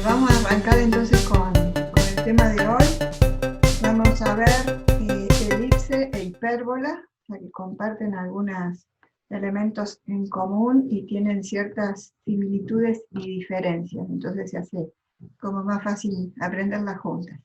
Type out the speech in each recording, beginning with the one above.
Vamos a arrancar entonces con el tema de hoy. Vamos a ver elipse e hipérbola, ya que comparten algunos elementos en común y tienen ciertas similitudes y diferencias. Entonces se hace como más fácil aprenderlas juntas.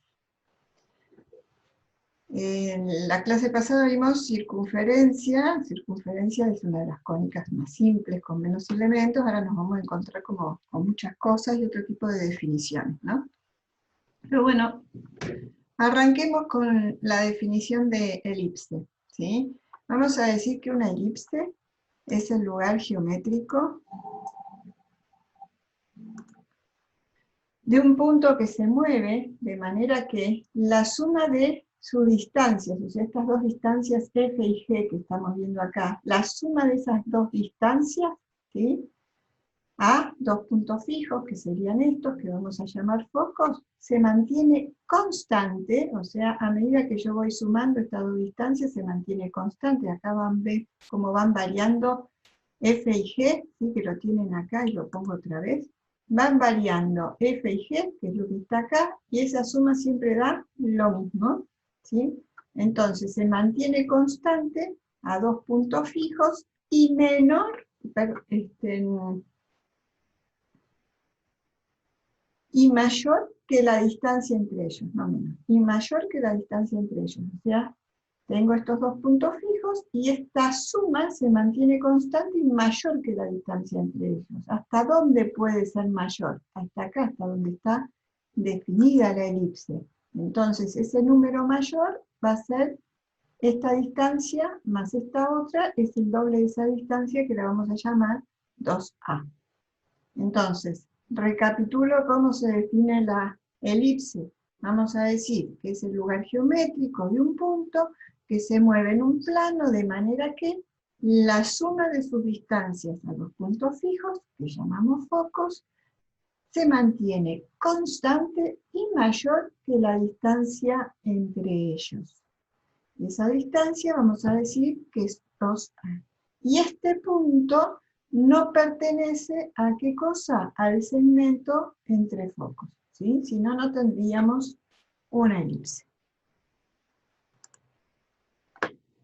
En la clase pasada vimos circunferencia. Circunferencia es una de las cónicas más simples, con menos elementos. Ahora nos vamos a encontrar con muchas cosas y otro tipo de definiciones, ¿no? Pero bueno, arranquemos con la definición de elipse, ¿sí? Vamos a decir que una elipse es el lugar geométrico de un punto que se mueve de manera que la suma de sus distancias, o sea, estas dos distancias F y G que estamos viendo acá, la suma de esas dos distancias, ¿sí?, a dos puntos fijos, que serían estos, que vamos a llamar focos, se mantiene constante, o sea, a medida que yo voy sumando estas dos distancias, se mantiene constante. Acá van a ver cómo van variando F y G, ¿sí?, que lo tienen acá, y lo pongo otra vez. Van variando F y G, que es lo que está acá, y esa suma siempre da lo mismo, ¿sí? Entonces se mantiene constante a dos puntos fijos y menor, y mayor que la distancia entre ellos, no menos, y mayor que la distancia entre ellos. O sea, tengo estos dos puntos fijos y esta suma se mantiene constante y mayor que la distancia entre ellos. ¿Hasta dónde puede ser mayor? Hasta acá, hasta donde está definida la elipse. Entonces, ese número mayor va a ser esta distancia más esta otra, es el doble de esa distancia, que la vamos a llamar 2A. Entonces, recapitulo cómo se define la elipse. Vamos a decir que es el lugar geométrico de un punto que se mueve en un plano de manera que la suma de sus distancias a los puntos fijos, que llamamos focos, se mantiene constante y mayor que la distancia entre ellos. Esa distancia vamos a decir que es 2A. Y este punto no pertenece a ¿qué cosa? Al segmento entre focos, ¿sí? Si no, no tendríamos una elipse.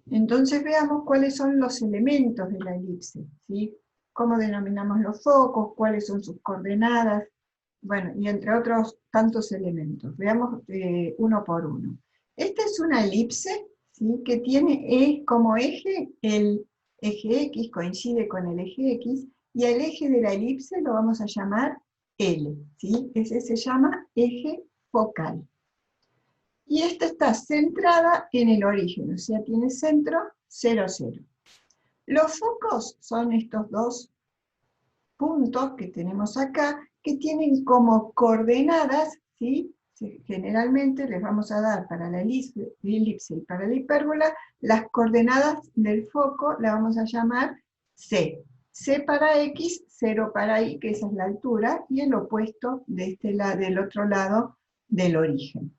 Entonces veamos cuáles son los elementos de la elipse, ¿sí? Cómo denominamos los focos, cuáles son sus coordenadas, bueno, y entre otros tantos elementos. Veamos uno por uno. Esta es una elipse, ¿sí?, que tiene como eje el eje X, coincide con el eje X, y el eje de la elipse lo vamos a llamar L, ¿sí? Ese se llama eje focal. Y esta está centrada en el origen, o sea, tiene centro 0, 0. Los focos son estos dos puntos que tenemos acá, que tienen como coordenadas, ¿sí? Generalmente les vamos a dar para la elipse y para la hipérbola, las coordenadas del foco las vamos a llamar C. C para X, 0 para Y, que esa es la altura, y el opuesto de del otro lado del origen.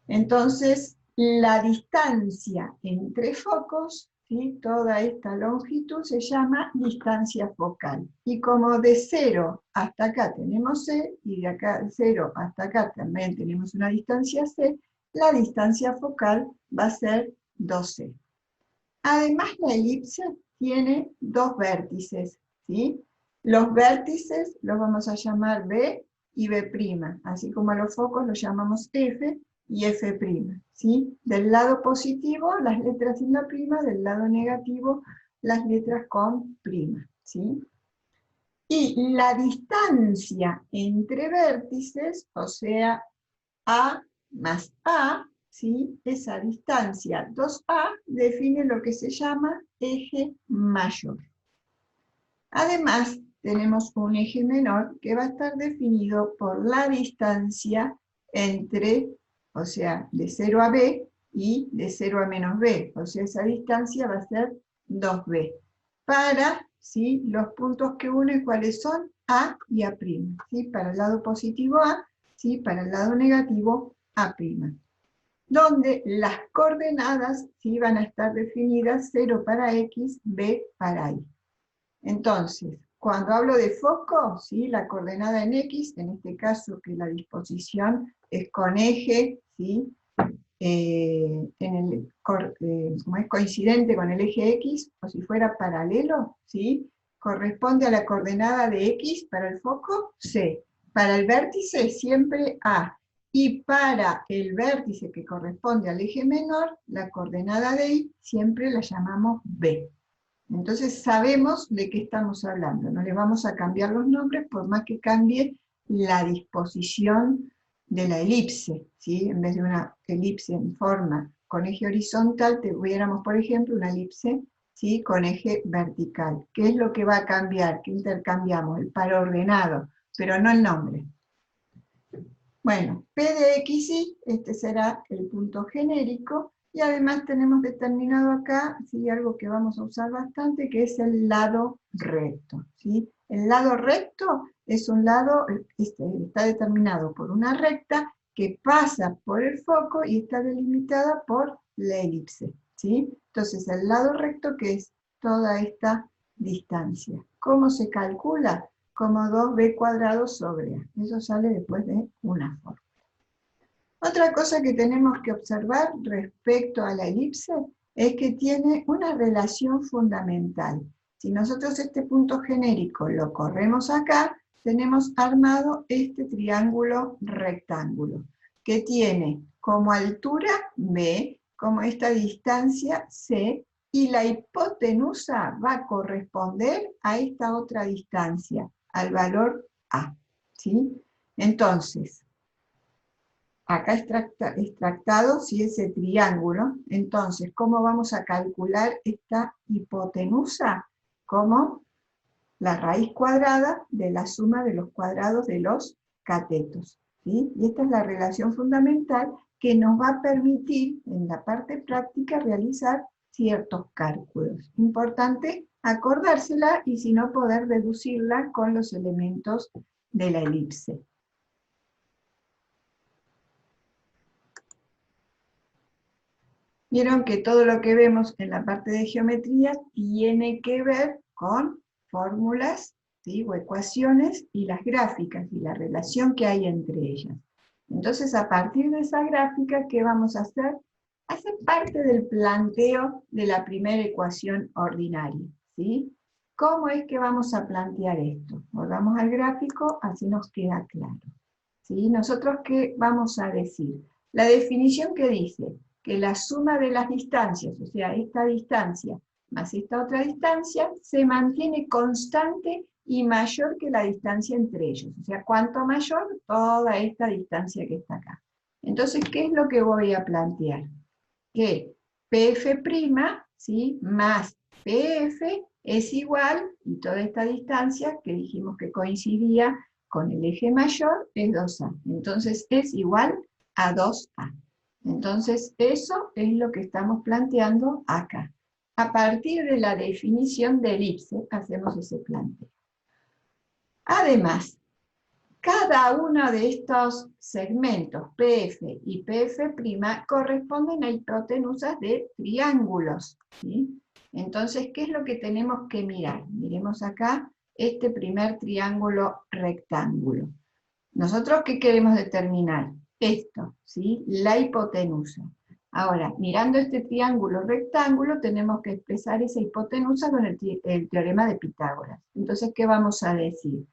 Entonces, la distancia entre focos, ¿sí?, toda esta longitud se llama distancia focal. Y como de 0 hasta acá tenemos C, y de acá de 0 hasta acá también tenemos una distancia C, la distancia focal va a ser 2C. Además, la elipse tiene dos vértices, ¿sí? Los vértices los vamos a llamar B y B', así como a los focos los llamamos F y F', ¿sí? Del lado positivo, las letras sin la prima; del lado negativo, las letras con prima, ¿sí? Y la distancia entre vértices, o sea, A más A, ¿sí?, esa distancia 2A define lo que se llama eje mayor. Además, tenemos un eje menor que va a estar definido por la distancia entre, o sea, de 0 a B y de 0 a menos B, o sea, esa distancia va a ser 2B. Para, ¿sí?, los puntos que unen, ¿cuáles son? A y A', ¿sí? Para el lado positivo A, ¿sí?, para el lado negativo A', donde las coordenadas, ¿sí?, van a estar definidas 0 para X, B para Y. Entonces, cuando hablo de foco, ¿sí? La coordenada en X, en este caso que la disposición es con eje, ¿sí? Como es coincidente con el eje X, o si fuera paralelo, ¿sí? Corresponde a la coordenada de X para el foco, C. Para el vértice siempre A. Y para el vértice que corresponde al eje menor, la coordenada de Y siempre la llamamos B. Entonces sabemos de qué estamos hablando. No le vamos a cambiar los nombres por más que cambie la disposición de la elipse, ¿sí? En vez de una elipse en forma con eje horizontal, tuviéramos, por ejemplo, una elipse, ¿sí? Con eje vertical. ¿Qué es lo que va a cambiar? ¿Qué intercambiamos? El par ordenado, pero no el nombre. Bueno, P de X, Y, este será el punto genérico, y además tenemos determinado acá, ¿sí? Algo que vamos a usar bastante, que es el lado recto, ¿sí? El lado recto es un lado, está determinado por una recta que pasa por el foco y está delimitada por la elipse, ¿sí? Entonces el lado recto, que es toda esta distancia. ¿Cómo se calcula? Como 2b² sobre a. Eso sale después de una fórmula. Otra cosa que tenemos que observar respecto a la elipse es que tiene una relación fundamental. Si nosotros este punto genérico lo corremos acá, tenemos armado este triángulo rectángulo, que tiene como altura b, como esta distancia c, y la hipotenusa va a corresponder a esta otra distancia, al valor a, ¿sí? Entonces, acá extractado, si ese triángulo, entonces, ¿cómo vamos a calcular esta hipotenusa? Como la raíz cuadrada de la suma de los cuadrados de los catetos, ¿sí? Y esta es la relación fundamental que nos va a permitir, en la parte práctica, realizar ciertos cálculos. Importante acordársela y si no poder deducirla con los elementos de la elipse. Vieron que todo lo que vemos en la parte de geometría tiene que ver con fórmulas, ¿sí? O ecuaciones y las gráficas y la relación que hay entre ellas. Entonces, a partir de esa gráfica, ¿qué vamos a hacer? Hace parte del planteo de la primera ecuación ordinaria, ¿sí? ¿Cómo es que vamos a plantear esto? Volvamos al gráfico, así nos queda claro, ¿sí? Nosotros, ¿qué vamos a decir? La definición que dice que la suma de las distancias, o sea, esta distancia más esta otra distancia, se mantiene constante y mayor que la distancia entre ellos. O sea, cuanto mayor, toda esta distancia que está acá. Entonces, ¿qué es lo que voy a plantear? Que PF', ¿sí? Más PF es igual, y toda esta distancia que dijimos que coincidía con el eje mayor, es 2A. Entonces es igual a 2A. Entonces eso es lo que estamos planteando acá. A partir de la definición de elipse, hacemos ese planteo. Además, cada uno de estos segmentos, PF y PF', corresponden a hipotenusas de triángulos, ¿sí? Entonces, ¿qué es lo que tenemos que mirar? Miremos acá este primer triángulo rectángulo. ¿Nosotros qué queremos determinar? Esto, ¿sí? La hipotenusa. Ahora, mirando este triángulo rectángulo, tenemos que expresar esa hipotenusa con el teorema de Pitágoras. Entonces, ¿qué vamos a decir?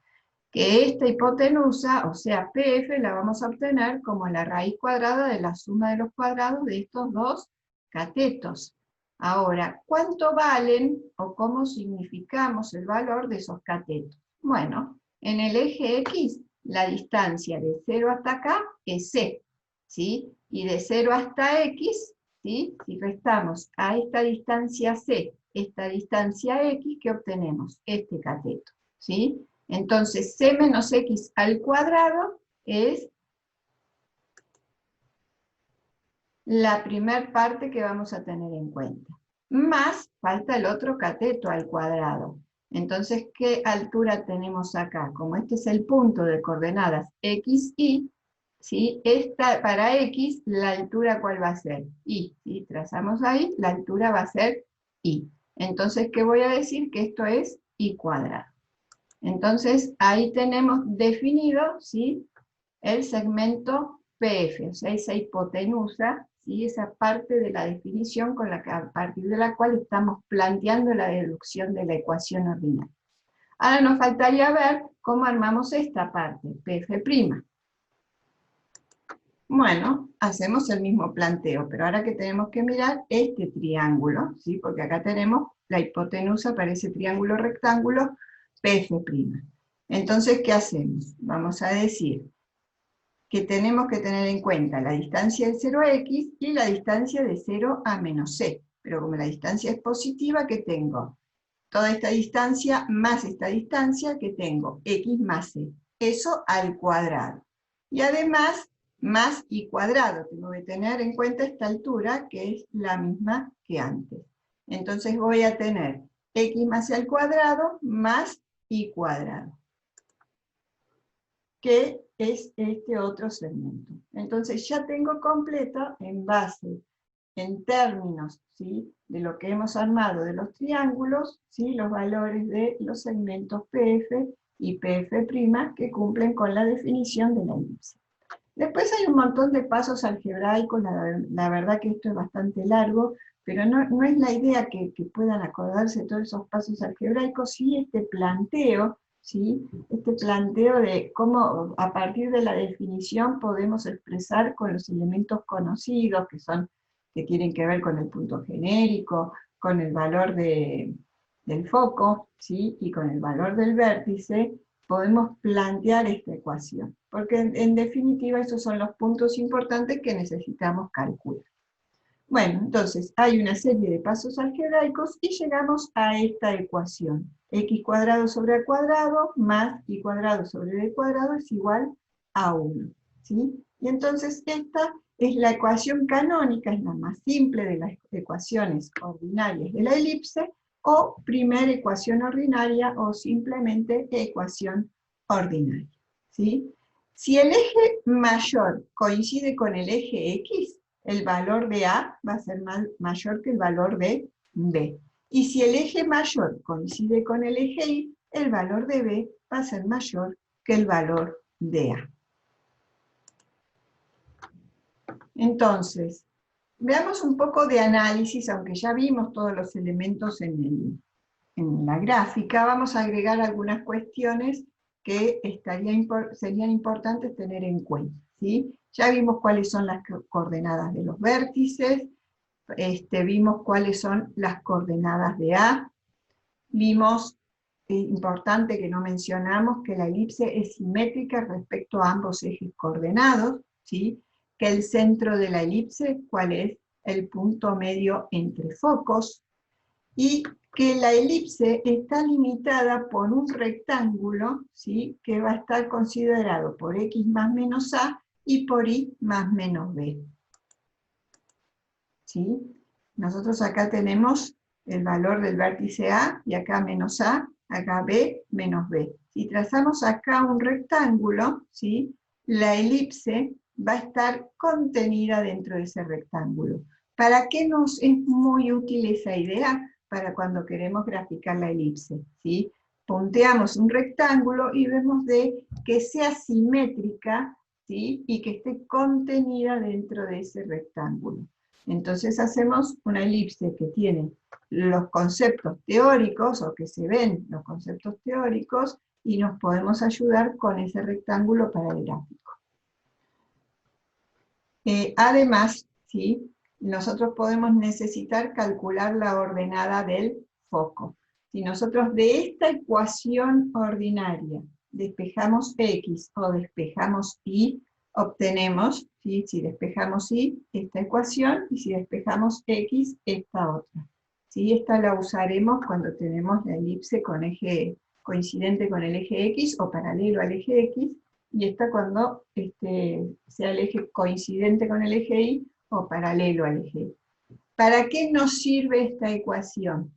Que esta hipotenusa, o sea, PF, la vamos a obtener como la raíz cuadrada de la suma de los cuadrados de estos dos catetos. Ahora, ¿cuánto valen o cómo significamos el valor de esos catetos? Bueno, en el eje X, la distancia de 0 hasta acá es C, ¿sí? Y de 0 hasta X, ¿sí? Si restamos a esta distancia C, esta distancia X, ¿qué obtenemos? Este cateto, ¿sí? Entonces, C menos X al cuadrado es la primera parte que vamos a tener en cuenta. Más, falta el otro cateto al cuadrado. Entonces, ¿qué altura tenemos acá? Como este es el punto de coordenadas X, Y, ¿sí? Para X, la altura, ¿cuál va a ser? Y, si trazamos ahí, la altura va a ser Y. Entonces, ¿qué voy a decir? Que esto es Y cuadrado. Entonces, ahí tenemos definido, ¿sí?, el segmento PF, o sea, esa hipotenusa, ¿sí?, esa parte de la definición con la que, a partir de la cual estamos planteando la deducción de la ecuación ordinaria. Ahora nos faltaría ver cómo armamos esta parte, PF'. Bueno, hacemos el mismo planteo, pero ahora que tenemos que mirar este triángulo, ¿sí?, porque acá tenemos la hipotenusa para ese triángulo rectángulo PF'. Entonces, ¿qué hacemos? Vamos a decir que tenemos que tener en cuenta la distancia de 0 a x y la distancia de 0 a menos c. Pero como la distancia es positiva, ¿qué tengo? Toda esta distancia más esta distancia, que tengo x más c. Eso al cuadrado. Y además, más y cuadrado. Tengo que tener en cuenta esta altura, que es la misma que antes. Entonces voy a tener x más c al cuadrado más y cuadrado, que es este otro segmento. Entonces ya tengo completo, en base, en términos, ¿sí?, de lo que hemos armado de los triángulos, ¿sí?, los valores de los segmentos PF y PF' que cumplen con la definición de la elipse. Después hay un montón de pasos algebraicos, la verdad que esto es bastante largo, pero no es la idea que puedan acordarse todos esos pasos algebraicos, sí este planteo, ¿sí?, este planteo de cómo a partir de la definición podemos expresar con los elementos conocidos, que tienen que ver con el punto genérico, con el valor del foco, ¿sí?, y con el valor del vértice, podemos plantear esta ecuación, porque en definitiva esos son los puntos importantes que necesitamos calcular. Bueno, entonces hay una serie de pasos algebraicos y llegamos a esta ecuación. X cuadrado sobre A cuadrado más Y cuadrado sobre B cuadrado es igual a 1. ¿Sí? Y entonces esta es la ecuación canónica, es la más simple de las ecuaciones ordinarias de la elipse, o primera ecuación ordinaria, o simplemente ecuación ordinaria. ¿Sí? Si el eje mayor coincide con el eje X, el valor de A va a ser mayor que el valor de B. Y si el eje mayor coincide con el eje Y, el valor de B va a ser mayor que el valor de A. Entonces, veamos un poco de análisis, aunque ya vimos todos los elementos en la gráfica, vamos a agregar algunas cuestiones que serían importantes tener en cuenta, ¿sí? Ya vimos cuáles son las coordenadas de los vértices, vimos cuáles son las coordenadas de A, vimos, importante que no mencionamos, que la elipse es simétrica respecto a ambos ejes coordenados, ¿sí?, que el centro de la elipse, ¿cuál es? El punto medio entre focos, y que la elipse está limitada por un rectángulo, ¿sí?, que va a estar considerado por x más menos a y por y más menos b. ¿Sí? Nosotros acá tenemos el valor del vértice A, y acá menos A, acá B, menos B. Si trazamos acá un rectángulo, ¿sí?, la elipse va a estar contenida dentro de ese rectángulo. ¿Para qué nos es muy útil esa idea? Para cuando queremos graficar la elipse, ¿sí? Punteamos un rectángulo y vemos de que sea simétrica, ¿sí?, y que esté contenida dentro de ese rectángulo. Entonces hacemos una elipse que tiene los conceptos teóricos, o que se ven los conceptos teóricos, y nos podemos ayudar con ese rectángulo para el gráfico. Además, ¿sí?, nosotros podemos necesitar calcular la ordenada del foco. Si nosotros de esta ecuación ordinaria despejamos x o despejamos y, obtenemos, ¿sí?, si despejamos y, esta ecuación, y si despejamos x, esta otra. ¿Sí? Esta la usaremos cuando tenemos la elipse con eje coincidente con el eje x o paralelo al eje x, y esta cuando sea el eje coincidente con el eje y o paralelo al eje y. ¿Para qué nos sirve esta ecuación?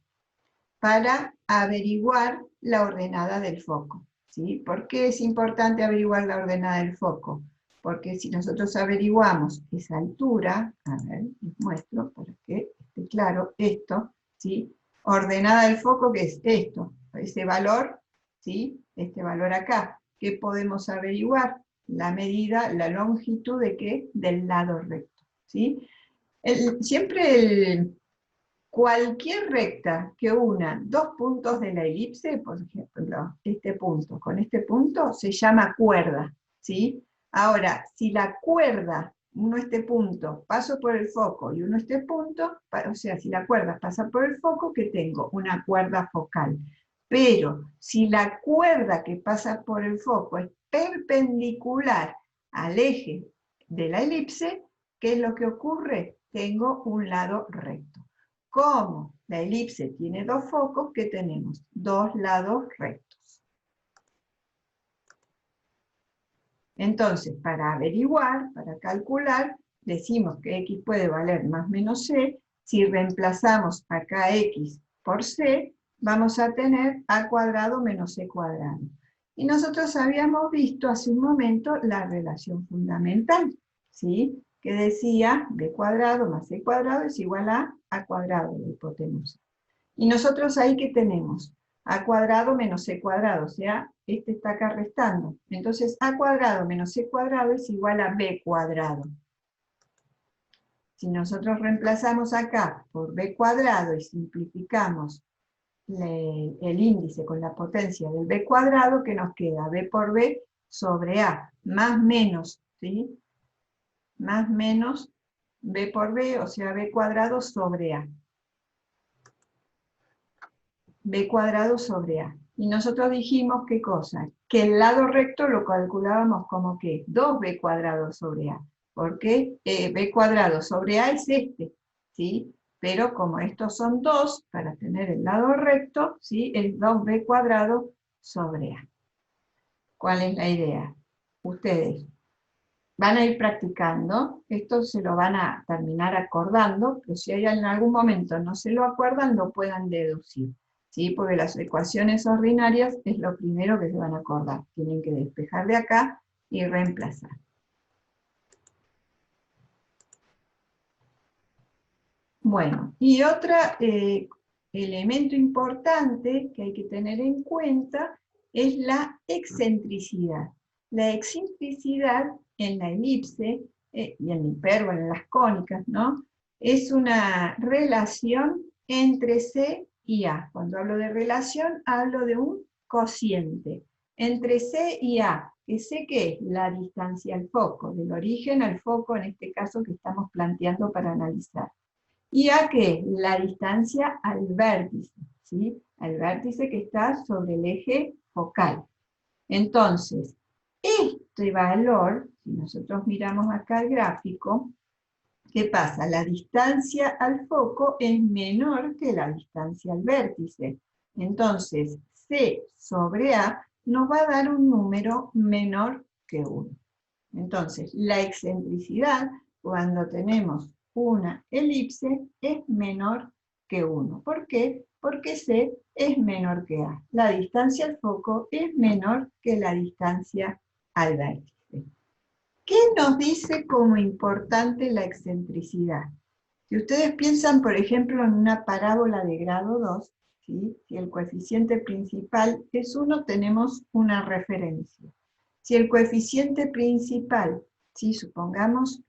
Para averiguar la ordenada del foco. ¿Sí? ¿Por qué es importante averiguar la ordenada del foco? Porque si nosotros averiguamos esa altura, a ver, les muestro para que esté claro esto, ¿sí? Ordenada del foco, ¿qué es esto? Ese valor ¿sí? Este valor acá. ¿Qué podemos averiguar? La medida, la longitud de ¿qué? Del lado recto, ¿sí? Cualquier recta que una dos puntos de la elipse, por ejemplo, este punto con este punto, se llama cuerda, ¿sí? Ahora, si la cuerda, uno este punto, paso por el foco y uno este punto, o sea, si la cuerda pasa por el foco, ¿qué tengo? Una cuerda focal. Pero si la cuerda que pasa por el foco es perpendicular al eje de la elipse, ¿qué es lo que ocurre? Tengo un lado recto. Como la elipse tiene dos focos, ¿qué tenemos? Dos lados rectos. Entonces, para averiguar, para calcular, decimos que x puede valer más menos c. Si reemplazamos acá x por c, vamos a tener a cuadrado menos c cuadrado. Y nosotros habíamos visto hace un momento la relación fundamental, ¿sí? Que decía b cuadrado más c cuadrado es igual a cuadrado de hipotenusa. Y nosotros ahí, ¿qué tenemos? A cuadrado menos c cuadrado, o sea, este está acá restando. Entonces, a cuadrado menos c cuadrado es igual a b cuadrado. Si nosotros reemplazamos acá por b cuadrado y simplificamos el índice con la potencia del b cuadrado, ¿qué nos queda? B por b sobre a, más menos, ¿sí? Más menos b por b, o sea, b cuadrado sobre a. B cuadrado sobre A. Y nosotros dijimos, ¿qué cosa? Que el lado recto lo calculábamos como que 2b cuadrado sobre A. Porque b cuadrado sobre A es este, ¿sí? Pero como estos son 2, para tener el lado recto, ¿sí? Es 2b cuadrado sobre A. ¿Cuál es la idea? Ustedes van a ir practicando, esto se lo van a terminar acordando, pero si hay en algún momento no se lo acuerdan, lo puedan deducir, ¿sí? Porque las ecuaciones ordinarias es lo primero que se van a acordar, tienen que despejar de acá y reemplazar. Bueno, y otro elemento importante que hay que tener en cuenta es la excentricidad. La excentricidad en la elipse y en la hipérbola, en las cónicas, ¿no? Es una relación entre C y A. Cuando hablo de relación, hablo de un cociente entre C y A, que sé que es la distancia al foco, del origen al foco, en este caso que estamos planteando para analizar. ¿Y a qué? La distancia al vértice, ¿sí? Al vértice que está sobre el eje focal. Entonces, este valor, si nosotros miramos acá el gráfico, ¿qué pasa? La distancia al foco es menor que la distancia al vértice. Entonces, C sobre A nos va a dar un número menor que 1. Entonces, la excentricidad, cuando tenemos una elipse, es menor que 1. ¿Por qué? Porque C es menor que A. La distancia al foco es menor que la distancia al vértice. ¿Qué nos dice como importante la excentricidad? Si ustedes piensan, por ejemplo, en una parábola de grado 2, ¿sí? Si el coeficiente principal es 1, tenemos una referencia. Si el coeficiente principal, ¿sí? Supongamos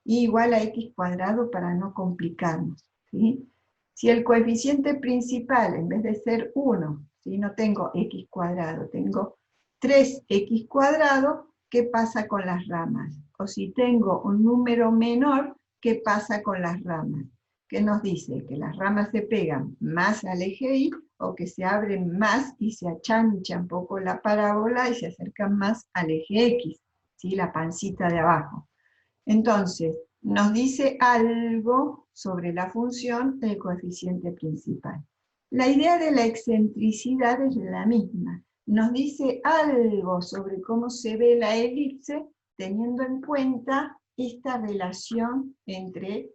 y igual a x cuadrado para no complicarnos, ¿sí? Si el coeficiente principal, en vez de ser 1, ¿sí? No tengo x cuadrado, tengo 3x cuadrado, ¿qué pasa con las ramas? O si tengo un número menor, ¿qué pasa con las ramas? ¿Qué nos dice? Que las ramas se pegan más al eje Y, o que se abren más y se achancha un poco la parábola y se acercan más al eje X, ¿sí? La pancita de abajo. Entonces, nos dice algo sobre la función del coeficiente principal. La idea de la excentricidad es la misma. Nos dice algo sobre cómo se ve la elipse teniendo en cuenta esta relación entre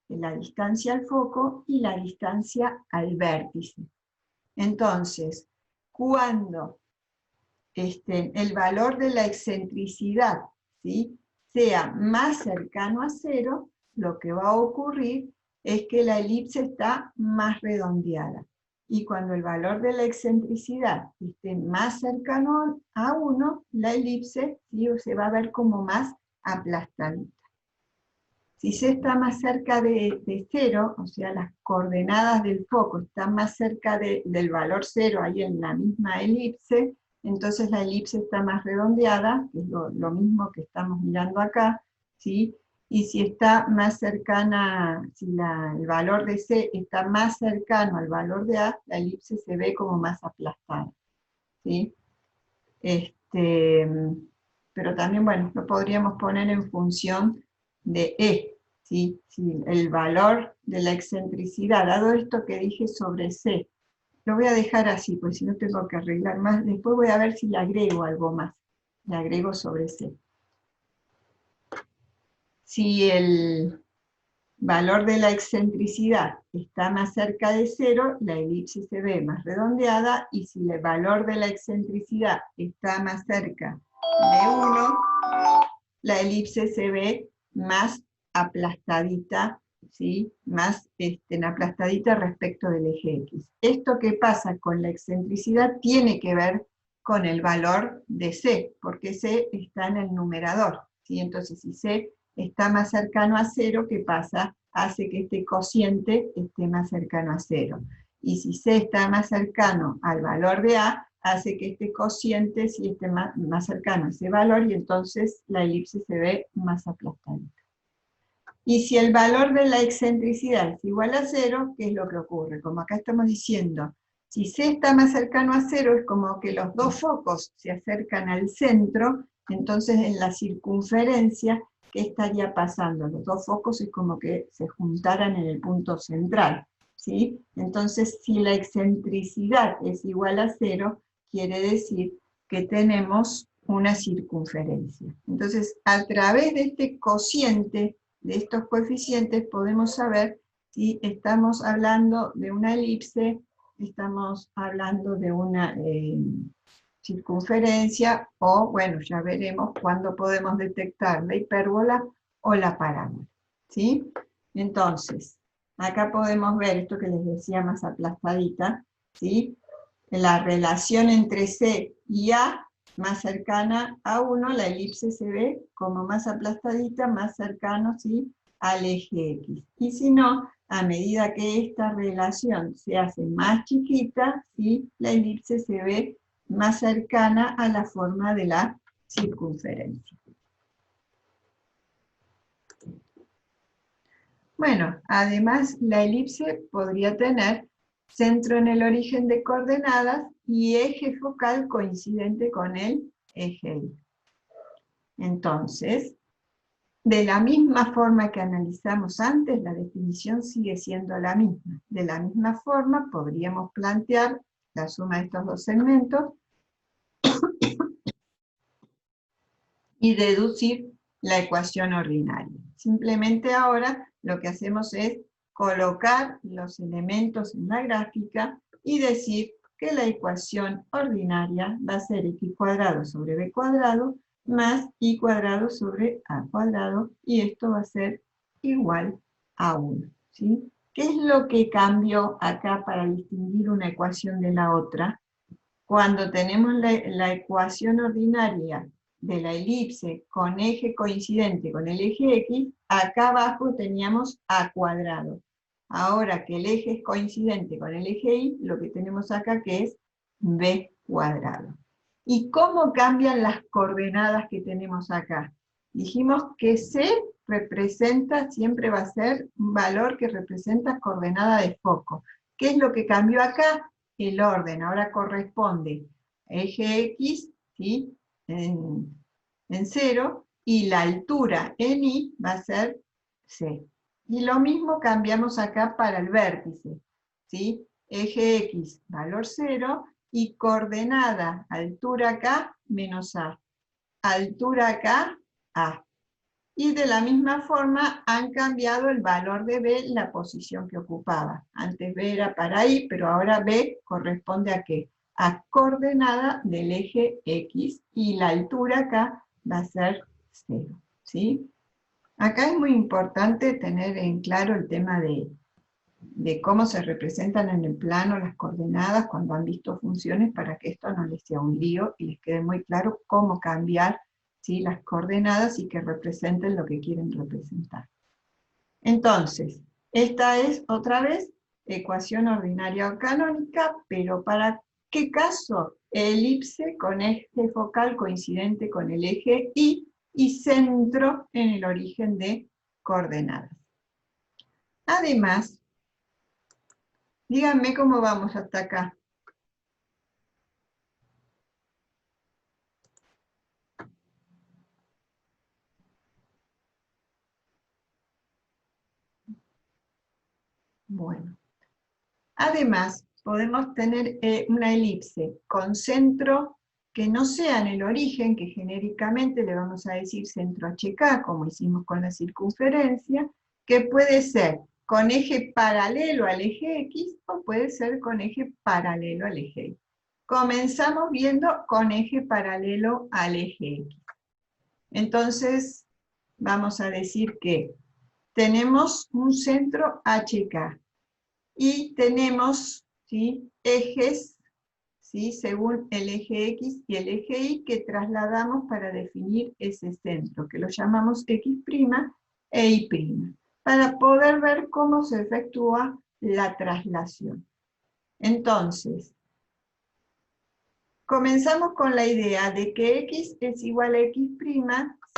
la distancia al foco y la distancia al vértice. Entonces, cuando el valor de la excentricidad, ¿sí?, sea más cercano a 0, lo que va a ocurrir es que la elipse está más redondeada. y cuando el valor de la excentricidad esté más cercano a 1, la elipse, ¿sí?, se va a ver como más aplastadita. Si C está más cerca de 0, o sea, las coordenadas del foco están más cerca del valor 0, ahí en la misma elipse, entonces la elipse está más redondeada, que es lo mismo que estamos mirando acá, ¿sí? Y si está más cercana, si el valor de C está más cercano al valor de A, la elipse se ve como más aplastada, ¿sí? Pero también, bueno, lo podríamos poner en función de E, ¿sí? Si el valor de la excentricidad, dado esto que dije sobre C, lo voy a dejar así, pues si no tengo que arreglar más, después voy a ver si le agrego algo más, le agrego sobre C. Si el valor de la excentricidad está más cerca de 0, la elipse se ve más redondeada, y si el valor de la excentricidad está más cerca de 1, la elipse se ve más aplastadita, ¿sí? Más aplastadita respecto del eje X. Esto que pasa con la excentricidad tiene que ver con el valor de C, porque C está en el numerador, ¿sí? Entonces, si C está más cercano a 0, ¿qué pasa? Hace que este cociente esté más cercano a 0. Y si C está más cercano al valor de A, hace que este cociente sí esté más cercano a ese valor, y entonces la elipse se ve más aplastadita. Y si el valor de la excentricidad es igual a 0, ¿qué es lo que ocurre? Como acá estamos diciendo, si C está más cercano a 0, es como que los dos focos se acercan al centro, entonces en la circunferencia, ¿qué estaría pasando? Los dos focos es como que se juntaran en el punto central, ¿sí? Entonces, si la excentricidad es igual a 0, quiere decir que tenemos una circunferencia. Entonces, a través de este cociente, de estos coeficientes, podemos saber si estamos hablando de una elipse, estamos hablando de una circunferencia, o bueno, ya veremos cuándo podemos detectar la hipérbola o la parábola, ¿sí? Entonces, acá podemos ver esto que les decía más aplastadita, ¿sí? La relación entre C y A más cercana a 1, la elipse se ve como más aplastadita, más cercano, ¿sí?, al eje X. Y si no, a medida que esta relación se hace más chiquita, ¿sí?, la elipse se ve más cercana a la forma de la circunferencia. Bueno, además la elipse podría tener centro en el origen de coordenadas y eje focal coincidente con el eje Y. Entonces, de la misma forma que analizamos antes, la definición sigue siendo la misma. De la misma forma, podríamos plantear la suma de estos dos segmentos y deducir la ecuación ordinaria. Simplemente ahora lo que hacemos es colocar los elementos en la gráfica y decir que la ecuación ordinaria va a ser x cuadrado sobre b cuadrado más y cuadrado sobre a cuadrado, y esto va a ser igual a 1. ¿Sí? ¿Qué es lo que cambió acá para distinguir una ecuación de la otra? Cuando tenemos la ecuación ordinaria de la elipse con eje coincidente con el eje X, acá abajo teníamos a cuadrado. Ahora que el eje es coincidente con el eje Y, lo que tenemos acá que es b cuadrado. ¿Y cómo cambian las coordenadas que tenemos acá? Dijimos que C representa, siempre va a ser un valor que representa coordenada de foco. ¿Qué es lo que cambió acá? El orden. Ahora corresponde eje X, ¿sí?, en 0, y la altura en Y va a ser C. Y lo mismo cambiamos acá para el vértice, ¿sí? Eje X, valor 0, y coordenada, altura acá, menos A. Altura acá, A. Y de la misma forma han cambiado el valor de B, la posición que ocupaba. Antes B era para Y, pero ahora B corresponde a ¿qué? A coordenada del eje X, y la altura acá va a ser 0. ¿Sí? Acá es muy importante tener en claro el tema de de cómo se representan en el plano las coordenadas cuando han visto funciones, para que esto no les sea un lío y les quede muy claro cómo cambiar, ¿sí?, las coordenadas y que representen lo que quieren representar. Entonces, esta es otra vez ecuación ordinaria o canónica, pero ¿para qué caso? Elipse con eje focal coincidente con el eje y centro en el origen de coordenadas. Además, díganme cómo vamos hasta acá. Bueno. Además, podemos tener una elipse con centro que no sea en el origen, que genéricamente le vamos a decir centro HK, como hicimos con la circunferencia, que puede ser con eje paralelo al eje X, o puede ser con eje paralelo al eje Y. Comenzamos viendo con eje paralelo al eje X. Entonces, vamos a decir que tenemos un centro HK, y tenemos, ¿sí?, ejes, ¿sí?, según el eje X y el eje Y, que trasladamos para definir ese centro, que lo llamamos X' e Y', para poder ver cómo se efectúa la traslación. Entonces, comenzamos con la idea de que X es igual a X',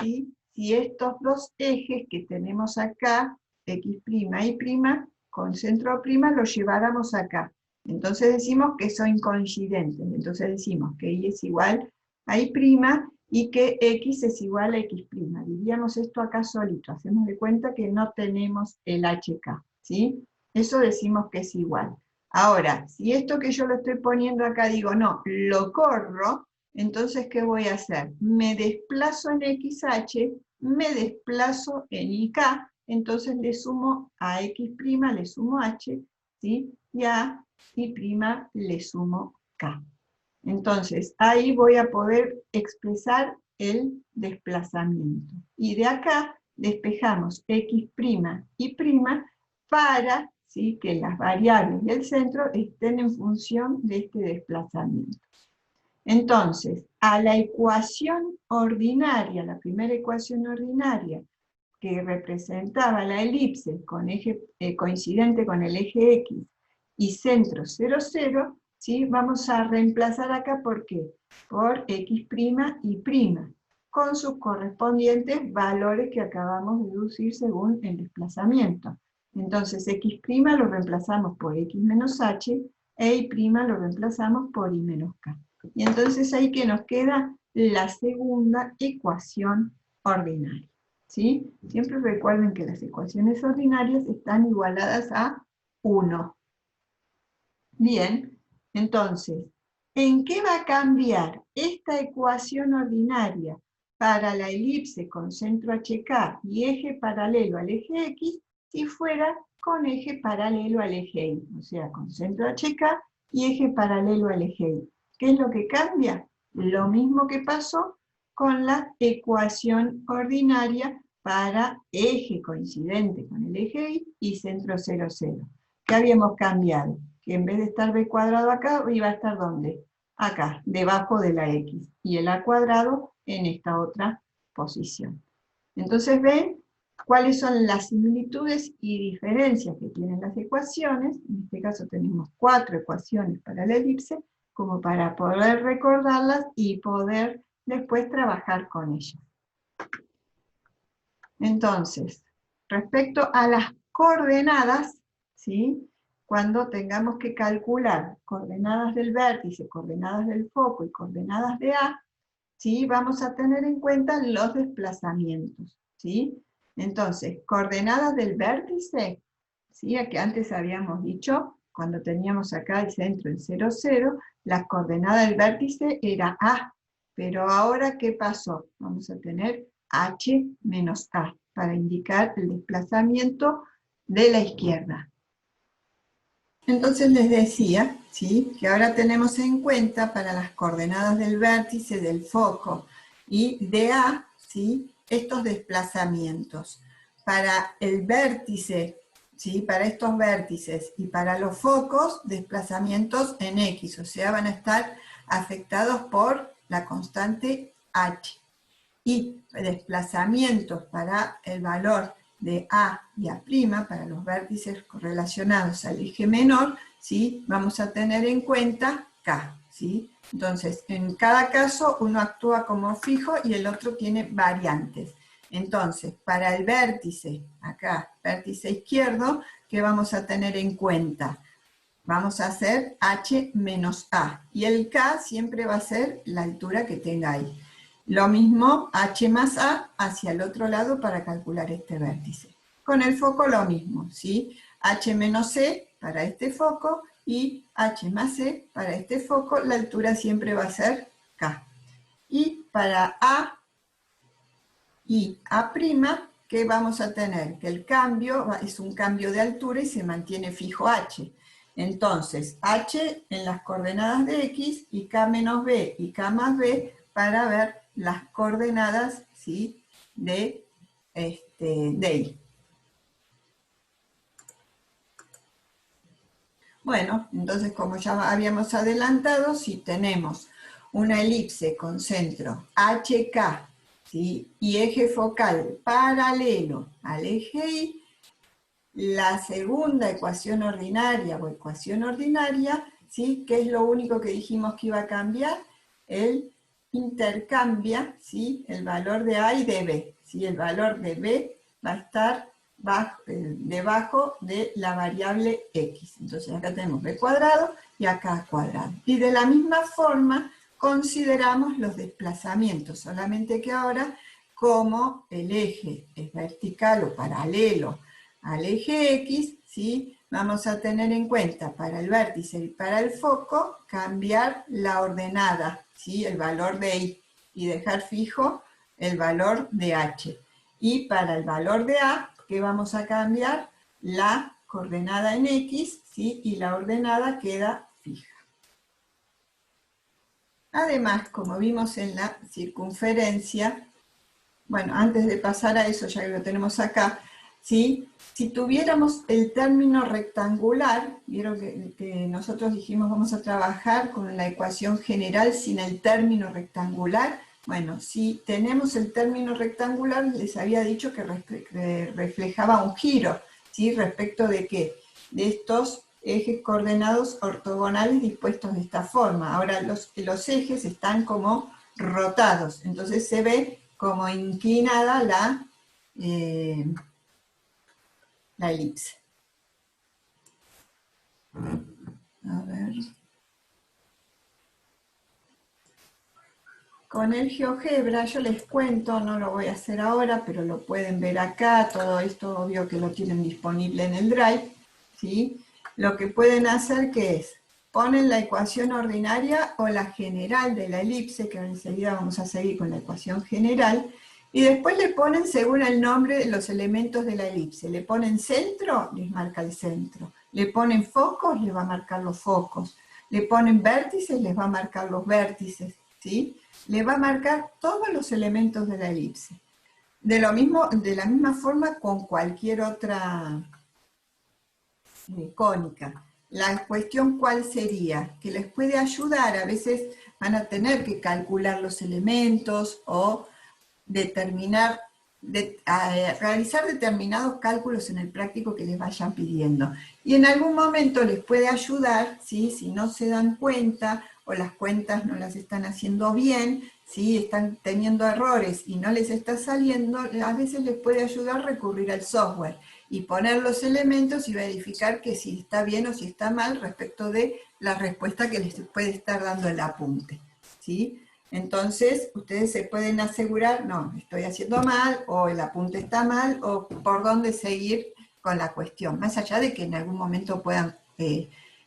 ¿sí?, si estos dos ejes que tenemos acá, X' y Y', con centro prima lo lleváramos acá. Entonces decimos que son coincidentes. Entonces decimos que Y es igual a Y' y que X es igual a X'. Diríamos esto acá solito. Hacemos de cuenta que no tenemos el HK, ¿sí? Eso decimos que es igual. Ahora, si esto que yo lo estoy poniendo acá digo, no, lo corro, entonces ¿qué voy a hacer? Me desplazo en XH, me desplazo en IK, entonces le sumo a X', le sumo H, ¿sí?, y a Y' le sumo K. Entonces, ahí voy a poder expresar el desplazamiento. Y de acá despejamos X' y' para, ¿sí?, que las variables del centro estén en función de este desplazamiento. Entonces, a la ecuación ordinaria, la primera ecuación ordinaria, que representaba la elipse con eje, coincidente con el eje X y centro 0, 0, ¿sí?, vamos a reemplazar acá, ¿por qué? Por X' y Y', con sus correspondientes valores que acabamos de deducir según el desplazamiento. Entonces X' lo reemplazamos por X menos H, e Y' lo reemplazamos por Y menos K. Y entonces ahí que nos queda la segunda ecuación ordinaria, ¿sí? Siempre recuerden que las ecuaciones ordinarias están igualadas a 1. Bien, entonces, ¿en qué va a cambiar esta ecuación ordinaria para la elipse con centro HK y eje paralelo al eje X si fuera con eje paralelo al eje Y? O sea, con centro HK y eje paralelo al eje Y. ¿Qué es lo que cambia? Lo mismo que pasó con la ecuación ordinaria para eje coincidente con el eje Y y centro 0, 0. ¿Qué habíamos cambiado? Que en vez de estar b cuadrado acá, iba a estar ¿dónde? Acá, debajo de la x, y el a cuadrado en esta otra posición. Entonces ven cuáles son las similitudes y diferencias que tienen las ecuaciones. En este caso tenemos 4 ecuaciones para la elipse, como para poder recordarlas y poder después trabajar con ellas. Entonces, respecto a las coordenadas, ¿sí?, cuando tengamos que calcular coordenadas del vértice, coordenadas del foco y coordenadas de A, ¿sí?, vamos a tener en cuenta los desplazamientos, ¿sí? Entonces, coordenadas del vértice, ¿sí?, que antes habíamos dicho, cuando teníamos acá el centro en 0, 0, la coordenada del vértice era A, pero ahora, ¿qué pasó? Vamos a tener H menos A, para indicar el desplazamiento de la izquierda. Entonces les decía, ¿sí?, que ahora tenemos en cuenta para las coordenadas del vértice, del foco y de A, ¿sí?, estos desplazamientos. Para el vértice, ¿sí? Para estos vértices, y para los focos, desplazamientos en X, o sea, van a estar afectados por la constante H. Y desplazamientos para el valor de A y A', para los vértices relacionados al eje menor, ¿sí? Vamos a tener en cuenta K, ¿sí? Entonces, en cada caso uno actúa como fijo y el otro tiene variantes. Entonces, para el vértice, acá, vértice izquierdo, ¿qué vamos a tener en cuenta? Vamos a hacer H menos A, y el K siempre va a ser la altura que tenga ahí. Lo mismo, H más A hacia el otro lado para calcular este vértice. Con el foco lo mismo, ¿sí? H menos C para este foco y H más C para este foco, la altura siempre va a ser K. Y para A y A', ¿qué vamos a tener? Que el cambio es un cambio de altura y se mantiene fijo H. Entonces, H en las coordenadas de X y K menos B y K más B para ver las coordenadas, ¿sí? de Y. Bueno, entonces como ya habíamos adelantado, si tenemos una elipse con centro HK, ¿sí? y eje focal paralelo al eje Y, la segunda ecuación ordinaria o ecuación ordinaria, ¿sí? ¿Qué es lo único que dijimos que iba a cambiar? El intercambia, ¿sí? el valor de A y de B. ¿Sí? El valor de B va a estar debajo de la variable X. Entonces acá tenemos B cuadrado y acá A cuadrado. Y de la misma forma consideramos los desplazamientos, solamente que ahora como el eje es vertical o paralelo al eje X, ¿sí? Vamos a tener en cuenta para el vértice y para el foco cambiar la ordenada, ¿sí? el valor de Y, y dejar fijo el valor de H. Y para el valor de A, ¿qué vamos a cambiar? La coordenada en X, ¿sí? y la ordenada queda fija. Además, como vimos en la circunferencia, bueno, antes de pasar a eso, ya que lo tenemos acá, ¿sí? Si tuviéramos el término rectangular, vieron que nosotros dijimos vamos a trabajar con la ecuación general sin el término rectangular. Bueno, si tenemos el término rectangular, les había dicho que reflejaba un giro, ¿sí? ¿Respecto de qué? De estos ejes coordenados ortogonales dispuestos de esta forma. Ahora los ejes están como rotados, entonces se ve como inclinada la elipse. A ver. Con el GeoGebra yo les cuento, no lo voy a hacer ahora, pero lo pueden ver acá, todo esto obvio que lo tienen disponible en el Drive, ¿sí? Lo que pueden hacer que es, ponen la ecuación ordinaria o la general de la elipse, que enseguida vamos a seguir con la ecuación general, y después le ponen según el nombre de los elementos de la elipse. Le ponen centro, les marca el centro. Le ponen focos, les va a marcar los focos. Le ponen vértices, les va a marcar los vértices, ¿sí? Le va a marcar todos los elementos de la elipse. De la misma forma con cualquier otra cónica. La cuestión, ¿cuál sería? Que les puede ayudar, a veces van a tener que calcular los elementos o realizar determinados cálculos en el práctico que les vayan pidiendo. Y en algún momento les puede ayudar, ¿sí? Si no se dan cuenta o las cuentas no las están haciendo bien, ¿sí? Están teniendo errores y no les está saliendo, a veces les puede ayudar recurrir al software y poner los elementos y verificar que si está bien o si está mal respecto de la respuesta que les puede estar dando el apunte, ¿sí? Entonces, ustedes se pueden asegurar, no, estoy haciendo mal, o el apunte está mal, o por dónde seguir con la cuestión, más allá de que en algún momento puedan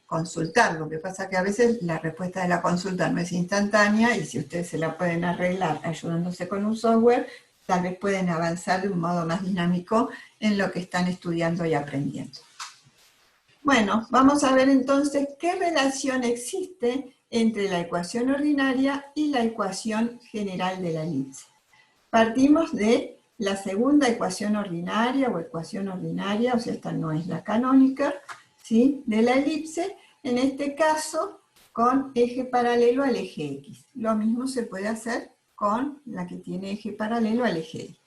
consultar. Lo que pasa que a veces la respuesta de la consulta no es instantánea, y si ustedes se la pueden arreglar ayudándose con un software, tal vez pueden avanzar de un modo más dinámico en lo que están estudiando y aprendiendo. Bueno, vamos a ver entonces qué relación existe entre la ecuación ordinaria y la ecuación general de la elipse. Partimos de la segunda ecuación ordinaria, o sea, esta no es la canónica, ¿sí?, de la elipse, en este caso con eje paralelo al eje X. Lo mismo se puede hacer con la que tiene eje paralelo al eje Y.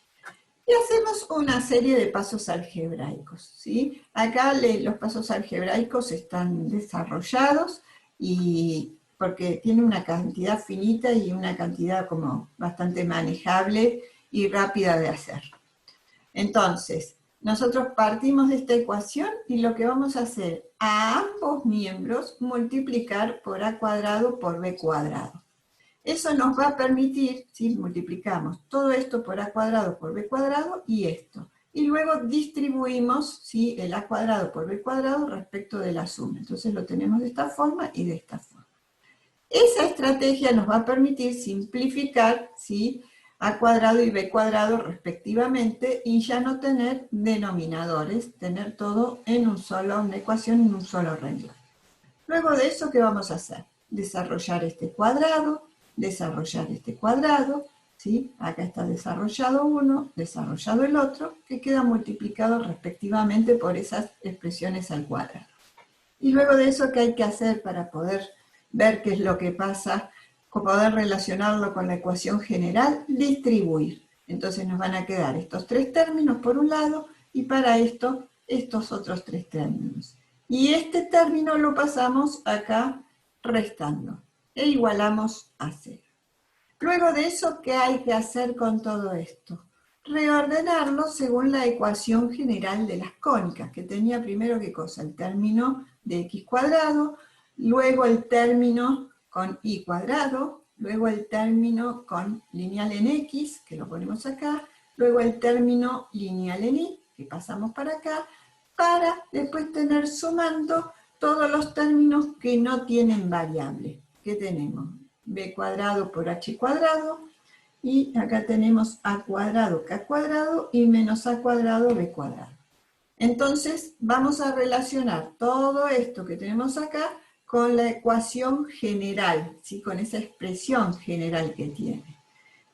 Y hacemos una serie de pasos algebraicos, ¿sí? Acá los pasos algebraicos están desarrollados porque tiene una cantidad finita y una cantidad como bastante manejable y rápida de hacer. Entonces, nosotros partimos de esta ecuación y lo que vamos a hacer a ambos miembros multiplicar por a cuadrado por b cuadrado. Eso nos va a permitir, si multiplicamos todo esto por a cuadrado por b cuadrado y esto. Y luego distribuimos, ¿sí?, el a cuadrado por b cuadrado respecto de la suma. Entonces lo tenemos de esta forma y de esta forma. Esa estrategia nos va a permitir simplificar, ¿sí?, a cuadrado y b cuadrado respectivamente y ya no tener denominadores, tener todo en una ecuación en un solo renglón. Luego de eso, ¿qué vamos a hacer? Desarrollar este cuadrado, ¿sí? Acá está desarrollado uno, desarrollado el otro, que queda multiplicado respectivamente por esas expresiones al cuadrado. Y luego de eso, ¿qué hay que hacer para poder ver qué es lo que pasa, poder relacionarlo con la ecuación general? Distribuir. Entonces nos van a quedar estos tres términos por un lado, y para esto, estos otros tres términos. Y este término lo pasamos acá restando, e igualamos a 0. Luego de eso, ¿qué hay que hacer con todo esto? Reordenarlo según la ecuación general de las cónicas, que tenía primero, ¿qué cosa? El término de x cuadrado, luego el término con y cuadrado, luego el término con lineal en x, que lo ponemos acá, luego el término lineal en y, que pasamos para acá, para después tener sumando todos los términos que no tienen variable. ¿Qué tenemos? B cuadrado por h cuadrado, y acá tenemos a cuadrado k cuadrado y menos a cuadrado b cuadrado. Entonces vamos a relacionar todo esto que tenemos acá con la ecuación general, ¿sí?, con esa expresión general que tiene.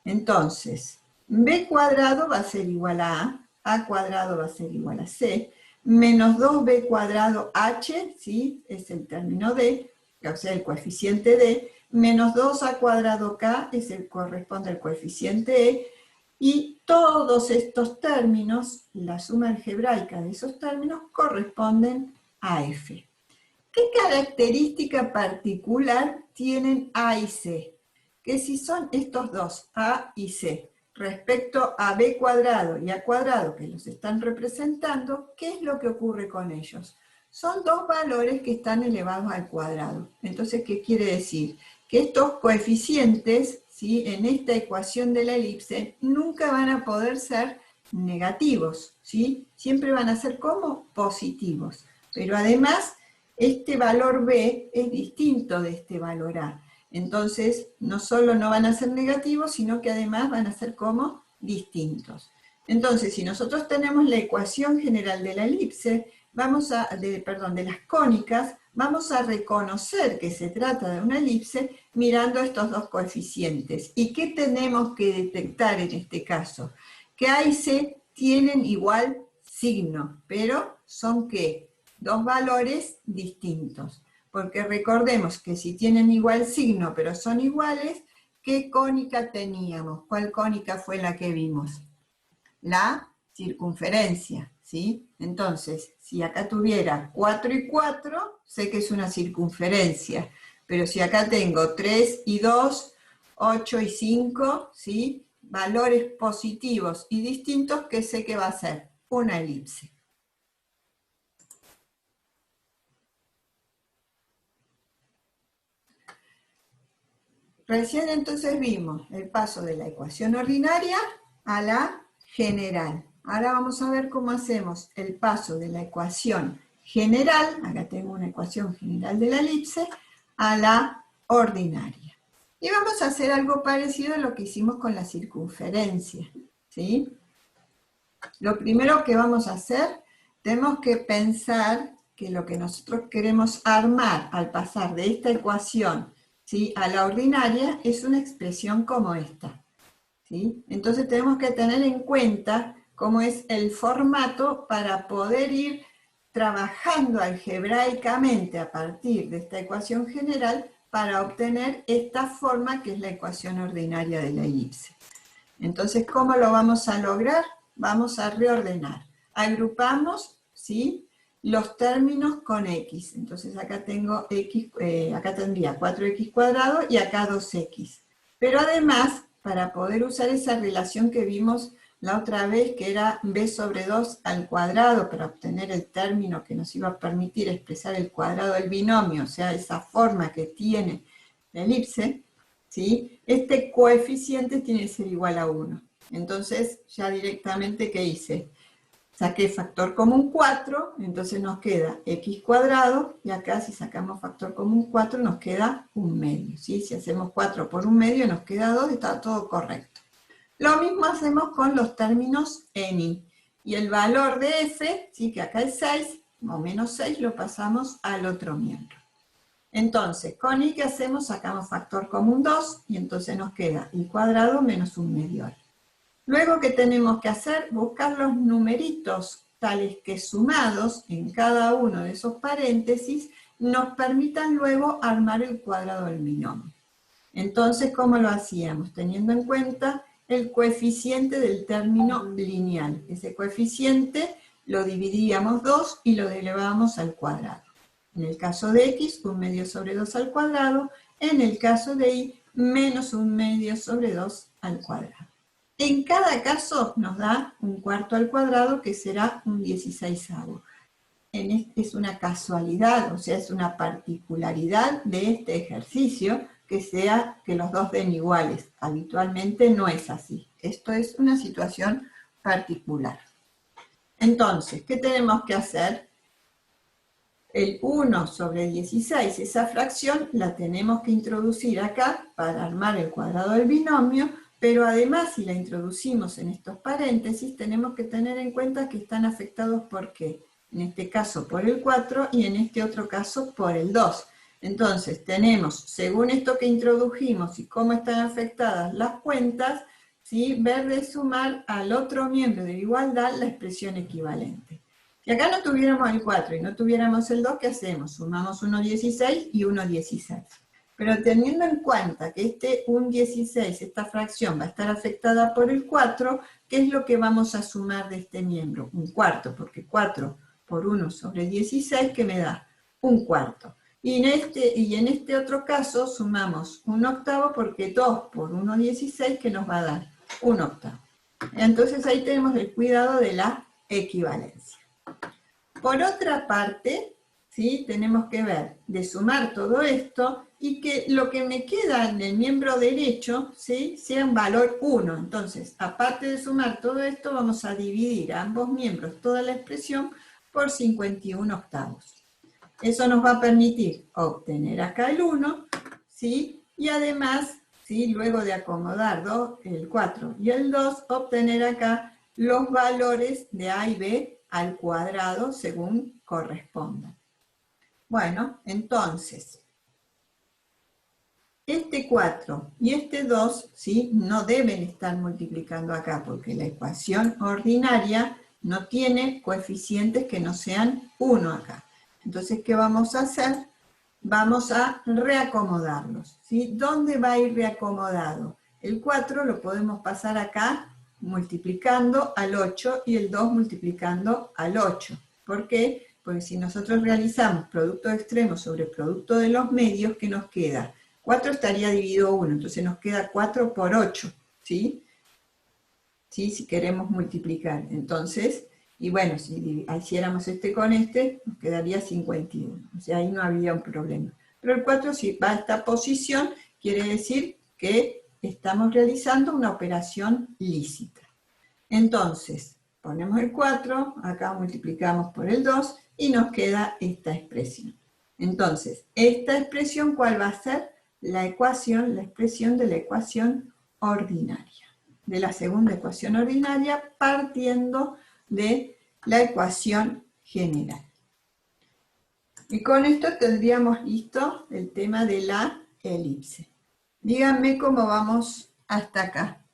Entonces, b cuadrado va a ser igual a cuadrado va a ser igual a c, menos 2b cuadrado h, ¿sí?, es el término d, o sea, el coeficiente d, menos 2a cuadrado k corresponde al coeficiente e, y todos estos términos, la suma algebraica de esos términos, corresponden a f. ¿Qué característica particular tienen a y c? Que si son estos dos, a y c, respecto a b cuadrado y a cuadrado que los están representando, ¿qué es lo que ocurre con ellos? Son dos valores que están elevados al cuadrado. Entonces, ¿qué quiere decir? Que estos coeficientes, ¿sí?, en esta ecuación de la elipse nunca van a poder ser negativos, ¿sí? Siempre van a ser como positivos. Pero además, este valor b es distinto de este valor a. Entonces, no solo no van a ser negativos, sino que además van a ser como distintos. Entonces, si nosotros tenemos la ecuación general de la elipse, de las cónicas, vamos a reconocer que se trata de una elipse mirando estos dos coeficientes. ¿Y qué tenemos que detectar en este caso? Que a y c tienen igual signo, pero ¿son qué? Dos valores distintos. Porque recordemos que si tienen igual signo, pero son iguales, ¿qué cónica teníamos? ¿Cuál cónica fue la que vimos? La circunferencia, ¿sí? Entonces, si acá tuviera 4 y 4, sé que es una circunferencia, pero si acá tengo 3 y 2, 8 y 5, ¿sí?, valores positivos y distintos, ¿qué sé que va a ser? Una elipse. Recién entonces vimos el paso de la ecuación ordinaria a la general. Ahora vamos a ver cómo hacemos el paso de la ecuación general, acá tengo una ecuación general de la elipse, a la ordinaria. Y vamos a hacer algo parecido a lo que hicimos con la circunferencia, ¿sí? Lo primero que vamos a hacer, tenemos que pensar que lo que nosotros queremos armar al pasar de esta ecuación, ¿sí?, a la ordinaria, es una expresión como esta. ¿sí? Entonces tenemos que tener en cuenta cómo es el formato para poder ir trabajando algebraicamente a partir de esta ecuación general para obtener esta forma que es la ecuación ordinaria de la elipse. Entonces, ¿cómo lo vamos a lograr? Vamos a reordenar. Agrupamos, ¿sí?, los términos con x. Entonces acá tengo x, acá tendría 4x cuadrado y acá 2x. Pero además, para poder usar esa relación que vimos la otra vez, que era b sobre 2 al cuadrado, para obtener el término que nos iba a permitir expresar el cuadrado del binomio, o sea, esa forma que tiene la elipse, ¿sí?, este coeficiente tiene que ser igual a 1. Entonces, ya directamente, ¿qué hice? Saqué factor común 4, entonces nos queda x cuadrado, y acá si sacamos factor común 4 nos queda 1 medio, ¿sí? Si hacemos 4 por 1 medio nos queda 2, está todo correcto. Lo mismo hacemos con los términos en y. Y el valor de f, ¿sí?, que acá es 6, o menos 6, lo pasamos al otro miembro. Entonces, con y, ¿qué hacemos? Sacamos factor común 2, y entonces nos queda y cuadrado menos 1 medio y. Luego, ¿qué tenemos que hacer? Buscar los numeritos tales que sumados en cada uno de esos paréntesis nos permitan luego armar el cuadrado del binomio. Entonces, ¿cómo lo hacíamos? Teniendo en cuenta el coeficiente del término lineal. Ese coeficiente lo dividíamos 2 y lo elevábamos al cuadrado. En el caso de x, 1 medio sobre 2 al cuadrado. En el caso de y, menos 1 medio sobre 2 al cuadrado. En cada caso nos da un cuarto al cuadrado, que será un 16avo. Es una casualidad, o sea, es una particularidad de este ejercicio que los dos den iguales. Habitualmente no es así. Esto es una situación particular. Entonces, ¿qué tenemos que hacer? El 1 sobre 16, esa fracción la tenemos que introducir acá para armar el cuadrado del binomio, pero además, si la introducimos en estos paréntesis, tenemos que tener en cuenta que están afectados por ¿qué? En este caso por el 4 y en este otro caso por el 2. Entonces tenemos, según esto que introdujimos y cómo están afectadas las cuentas, ¿sí?, ver de sumar al otro miembro de igualdad la expresión equivalente. Si acá no tuviéramos el 4 y no tuviéramos el 2, ¿qué hacemos? Sumamos 1,16 y 1,16. Pero teniendo en cuenta que este 1,16, esta fracción, va a estar afectada por el 4, ¿qué es lo que vamos a sumar de este miembro? Un cuarto, porque 4 por 1 sobre 16, ¿qué me da? Un cuarto. Y en este otro caso sumamos un octavo, porque 2 por 1,16, ¿qué nos va a dar? Un octavo. Entonces ahí tenemos el cuidado de la equivalencia. Por otra parte, ¿sí?, tenemos que ver de sumar todo esto y que lo que me queda en el miembro derecho, ¿sí?, sea un valor 1. Entonces, aparte de sumar todo esto, vamos a dividir a ambos miembros toda la expresión por 51 octavos. Eso nos va a permitir obtener acá el 1, ¿sí?, y además, ¿sí?, luego de acomodar el 4 y el 2, obtener acá los valores de a y b al cuadrado según correspondan. Bueno, entonces, este 4 y este 2, ¿sí?, no deben estar multiplicando acá, porque la ecuación ordinaria no tiene coeficientes que no sean 1 acá. Entonces, ¿qué vamos a hacer? Vamos a reacomodarlos, ¿sí? ¿Dónde va a ir reacomodado? El 4 lo podemos pasar acá multiplicando al 8 y el 2 multiplicando al 8. ¿Por qué? Porque si nosotros realizamos producto de extremos sobre producto de los medios, ¿qué nos queda? 4 estaría dividido 1, entonces nos queda 4 por 8, ¿sí? ¿Sí? Si queremos multiplicar. Entonces, y bueno, si hiciéramos este con este, nos quedaría 51. O sea, ahí no había un problema. Pero el 4, si va a esta posición, quiere decir que estamos realizando una operación lícita. Entonces, ponemos el 4, acá multiplicamos por el 2, y nos queda esta expresión. Entonces, esta expresión, ¿cuál va a ser? La expresión de la ecuación ordinaria, de la segunda ecuación ordinaria, partiendo de la ecuación general. Y con esto tendríamos listo el tema de la elipse. Díganme cómo vamos hasta acá.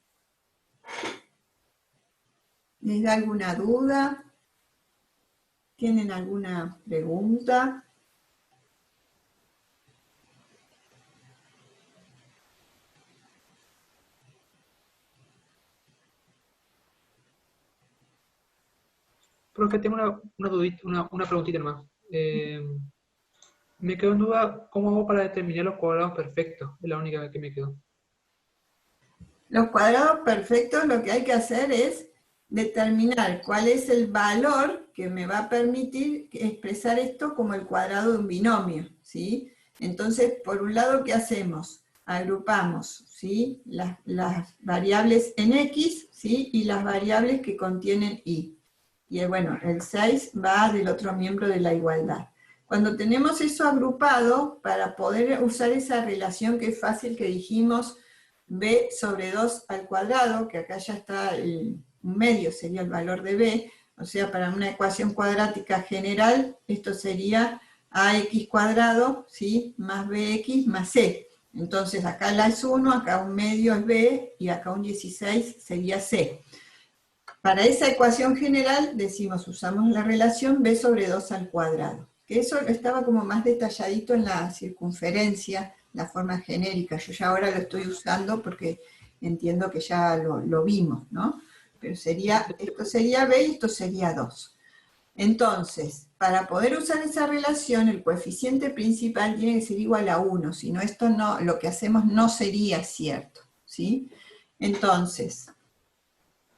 ¿Les da alguna duda? ¿Tienen alguna pregunta? Profe, tengo una dudita, una preguntita nomás. Me quedo en duda, ¿cómo hago para determinar los cuadrados perfectos? Es la única que me quedó. Los cuadrados perfectos lo que hay que hacer es determinar cuál es el valor que me va a permitir expresar esto como el cuadrado de un binomio, ¿sí? Entonces, por un lado, ¿qué hacemos? Agrupamos, ¿sí? Las variables en X, ¿sí? Y las variables que contienen Y. Y bueno, el 6 va del otro miembro de la igualdad. Cuando tenemos eso agrupado, para poder usar esa relación que es fácil que dijimos, b sobre 2 al cuadrado, que acá ya está un medio, sería el valor de b, o sea, para una ecuación cuadrática general, esto sería ax cuadrado, ¿sí? Más bx más c. Entonces acá la es 1, acá un medio es b, y acá un 16 sería c. Para esa ecuación general decimos, usamos la relación b sobre 2 al cuadrado. Que eso estaba como más detalladito en la circunferencia, la forma genérica. Yo ya ahora lo estoy usando porque entiendo que ya lo vimos, ¿no? Pero esto sería b y esto sería 2. Entonces, para poder usar esa relación, el coeficiente principal tiene que ser igual a 1, si no, esto no, lo que hacemos no sería cierto, ¿sí? Entonces,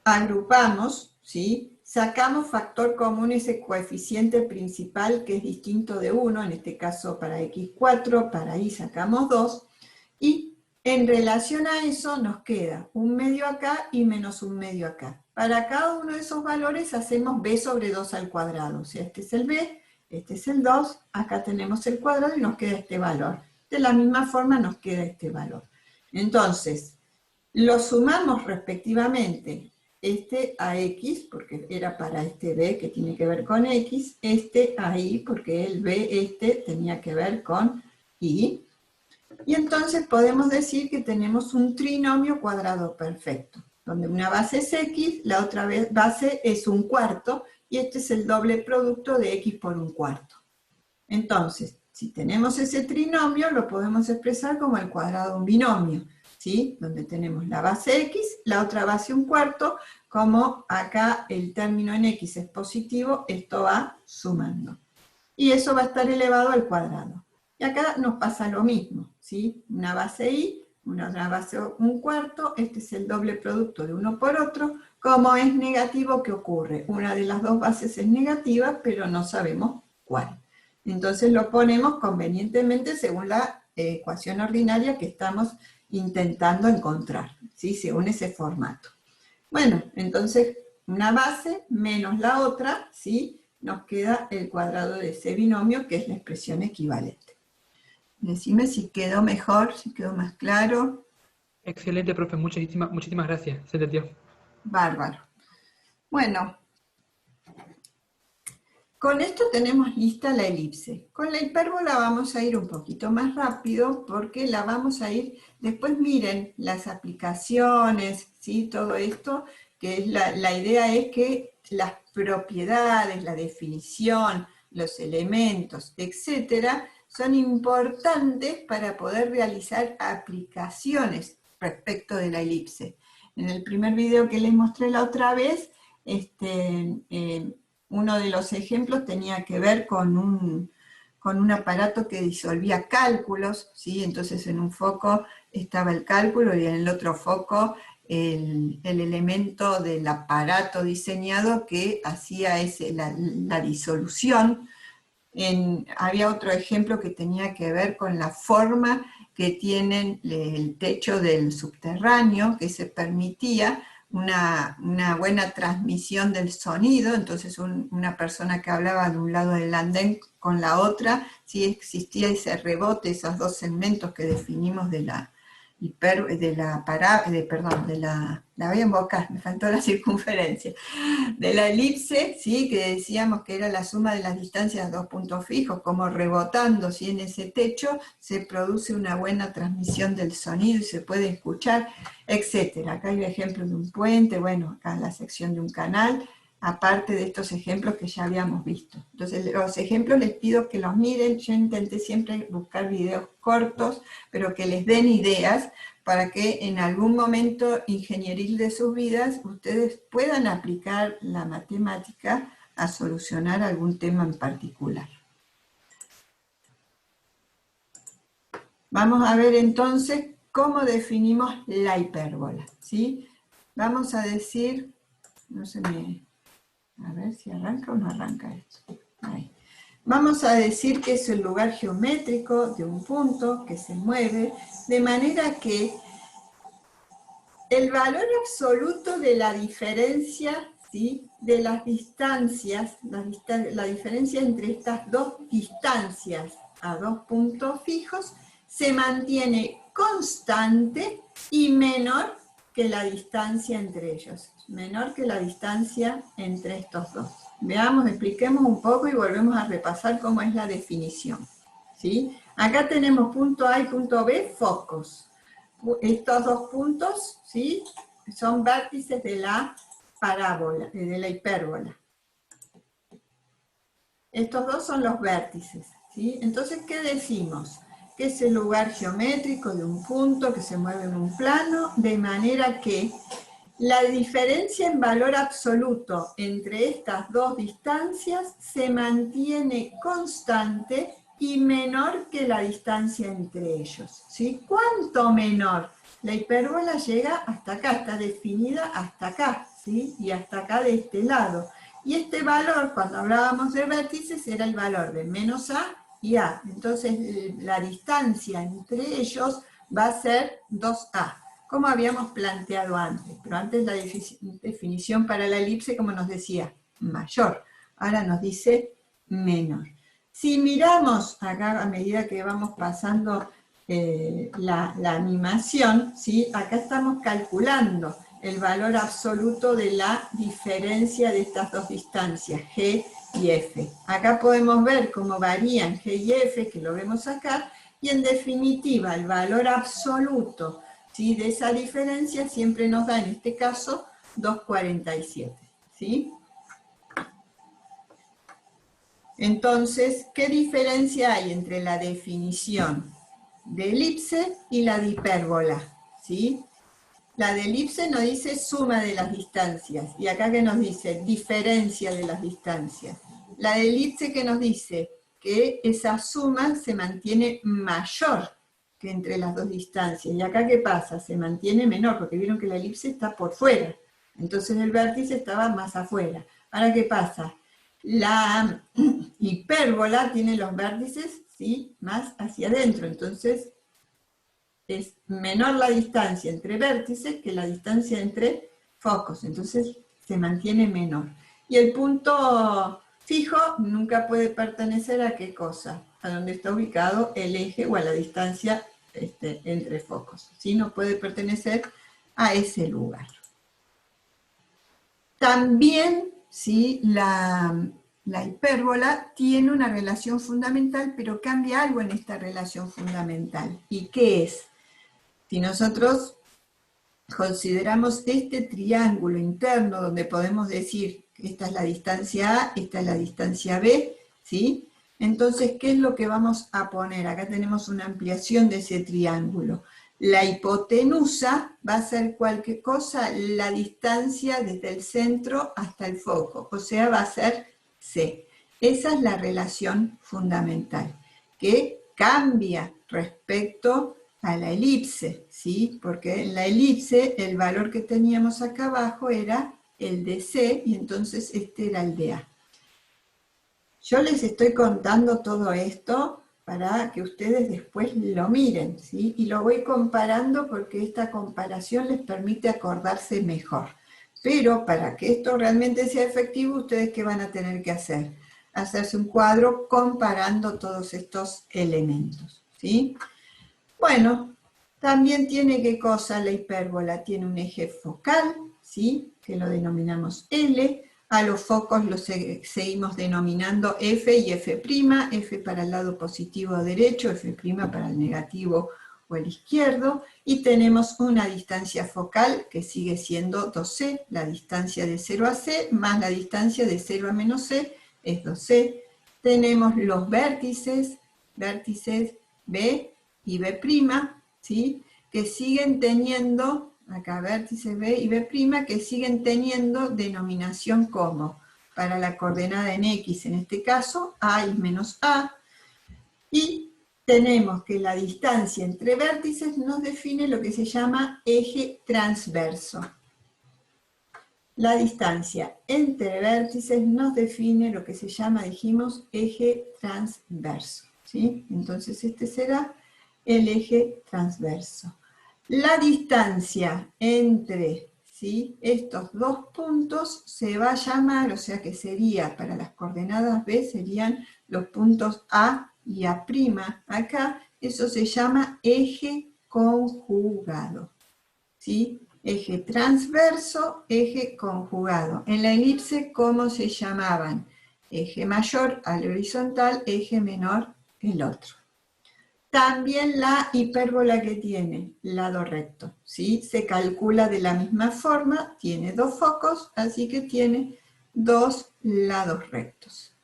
agrupamos, ¿sí? Sacamos factor común ese coeficiente principal que es distinto de 1, en este caso para x4, para y sacamos 2, y en relación a eso nos queda un medio acá y menos un medio acá. Para cada uno de esos valores hacemos b sobre 2 al cuadrado, o sea, este es el b, este es el 2, acá tenemos el cuadrado y nos queda este valor. De la misma forma nos queda este valor. Entonces, lo sumamos respectivamente, este a x, porque era para este b que tiene que ver con x, este a y, porque el b este tenía que ver con y, y entonces podemos decir que tenemos un trinomio cuadrado perfecto, donde una base es x, la otra base es un cuarto, y este es el doble producto de x por un cuarto. Entonces, si tenemos ese trinomio, lo podemos expresar como el cuadrado de un binomio, ¿sí? Donde tenemos la base x, la otra base un cuarto, como acá el término en x es positivo, esto va sumando. Y eso va a estar elevado al cuadrado. Y acá nos pasa lo mismo, ¿sí? Una base y, una otra base un cuarto, este es el doble producto de uno por otro. Como es negativo, ¿qué ocurre? Una de las dos bases es negativa, pero no sabemos cuál. Entonces lo ponemos convenientemente según la ecuación ordinaria que estamos intentando encontrar, ¿sí? Según ese formato. Bueno, entonces una base menos la otra, ¿sí? Nos queda el cuadrado de ese binomio, que es la expresión equivalente. Decime si quedó mejor, si quedó más claro. Excelente, profe, muchísimas gracias. Se entendió. Bárbaro. Bueno, con esto tenemos lista la elipse. Con la hipérbola vamos a ir un poquito más rápido porque la vamos a ir, después miren las aplicaciones, ¿sí? Todo esto, que es la idea es que las propiedades, la definición, los elementos, etcétera, son importantes para poder realizar aplicaciones respecto de la elipse. En el primer video que les mostré la otra vez, uno de los ejemplos tenía que ver con un aparato que disolvía cálculos, ¿sí? Entonces en un foco estaba el cálculo y en el otro foco el elemento del aparato diseñado que hacía la disolución. Había otro ejemplo que tenía que ver con la forma que tiene el techo del subterráneo, que se permitía una buena transmisión del sonido, entonces una persona que hablaba de un lado del andén con la otra, si existía ese rebote, esos dos segmentos que definimos de la voy a invocar, me faltó la circunferencia, de la elipse, ¿sí? Que decíamos que era la suma de las distancias a dos puntos fijos, como rebotando, ¿sí? En ese techo se produce una buena transmisión del sonido y se puede escuchar, etc. Acá hay un ejemplo de un puente, bueno, acá la sección de un canal, aparte de estos ejemplos que ya habíamos visto. Entonces, los ejemplos les pido que los miren. Yo intenté siempre buscar videos cortos, pero que les den ideas para que en algún momento ingenieril de sus vidas ustedes puedan aplicar la matemática a solucionar algún tema en particular. Vamos a ver entonces cómo definimos la hipérbola, ¿sí? Vamos a decir, no se me... A ver si arranca o no arranca esto. Ahí. Vamos a decir que es el lugar geométrico de un punto que se mueve, de manera que el valor absoluto de la diferencia, ¿sí? De las distancias, la diferencia entre estas dos distancias a dos puntos fijos, se mantiene constante y menor que la distancia entre ellos, menor que la distancia entre estos dos. Veamos, expliquemos un poco y volvemos a repasar cómo es la definición, ¿sí? Acá tenemos punto A y punto B, focos. Estos dos puntos, ¿sí? Son vértices de la parábola, de la hipérbola. Estos dos son los vértices, ¿sí? Entonces, ¿qué decimos? Que es el lugar geométrico de un punto que se mueve en un plano, de manera que la diferencia en valor absoluto entre estas dos distancias se mantiene constante y menor que la distancia entre ellos, ¿sí? ¿Cuánto menor? La hipérbola llega hasta acá, está definida hasta acá, ¿sí? Y hasta acá de este lado. Y este valor, cuando hablábamos de vértices, era el valor de menos A y A. Entonces, la distancia entre ellos va a ser 2A, como habíamos planteado antes. Pero antes la definición para la elipse, como nos decía, mayor. Ahora nos dice menor. Si miramos acá a medida que vamos pasando la animación, ¿sí? Acá estamos calculando el valor absoluto de la diferencia de estas dos distancias, G y F. Acá podemos ver cómo varían G y F, que lo vemos acá, y en definitiva el valor absoluto, ¿sí? De esa diferencia siempre nos da, en este caso, 2,47, ¿sí? Entonces, ¿qué diferencia hay entre la definición de elipse y la de hipérbola? ¿Sí? La de elipse nos dice suma de las distancias, y acá que nos dice diferencia de las distancias. La de elipse que nos dice que esa suma se mantiene mayor que entre las dos distancias. ¿Y acá qué pasa? Se mantiene menor, porque vieron que la elipse está por fuera. Entonces el vértice estaba más afuera. Ahora, ¿qué pasa? La hipérbola tiene los vértices, ¿sí? Más hacia adentro. Entonces es menor la distancia entre vértices que la distancia entre focos. Entonces se mantiene menor. Y el punto fijo nunca puede pertenecer a qué cosa, a donde está ubicado el eje o a la distancia entre focos, ¿sí? No puede pertenecer a ese lugar. También, ¿sí? La hipérbola tiene una relación fundamental, pero cambia algo en esta relación fundamental. ¿Y qué es? Si nosotros consideramos este triángulo interno donde podemos decir esta es la distancia A, esta es la distancia B, ¿sí? Entonces, ¿qué es lo que vamos a poner? Acá tenemos una ampliación de ese triángulo. La hipotenusa va a ser cualquier cosa, la distancia desde el centro hasta el foco, o sea, va a ser C. Esa es la relación fundamental, que cambia respecto a la elipse, ¿sí? Porque en la elipse el valor que teníamos acá abajo era el de C, y entonces este era el de A. Yo les estoy contando todo esto para que ustedes después lo miren, ¿sí? Y lo voy comparando porque esta comparación les permite acordarse mejor. Pero para que esto realmente sea efectivo, ¿ustedes qué van a tener que hacer? Hacerse un cuadro comparando todos estos elementos, ¿sí? Bueno, También tiene, ¿qué cosa la hipérbola? Tiene un eje focal, ¿sí? Que lo denominamos L. A los focos los seguimos denominando F y F', F para el lado positivo o derecho, F' para el negativo o el izquierdo, y tenemos una distancia focal que sigue siendo 2C, la distancia de 0 a C, más la distancia de 0 a menos C, es 2C. Tenemos los vértices B y B', ¿sí? Que siguen teniendo, acá vértices B y B', que siguen teniendo denominación como, para la coordenada en X, en este caso, A y menos A, y tenemos que la distancia entre vértices nos define lo que se llama eje transverso. La distancia entre vértices nos define lo que se llama, dijimos, eje transverso, ¿sí? Entonces este será el eje transverso. La distancia entre, ¿sí?, estos dos puntos se va a llamar, o sea que sería, para las coordenadas B, serían los puntos A y A' acá, eso se llama eje conjugado, ¿sí? Eje transverso, eje conjugado. En la elipse, ¿cómo se llamaban? Eje mayor al horizontal, eje menor el otro. También la hipérbola que tiene lado recto, ¿sí? Se calcula de la misma forma, tiene dos focos, así que tiene dos lados rectos.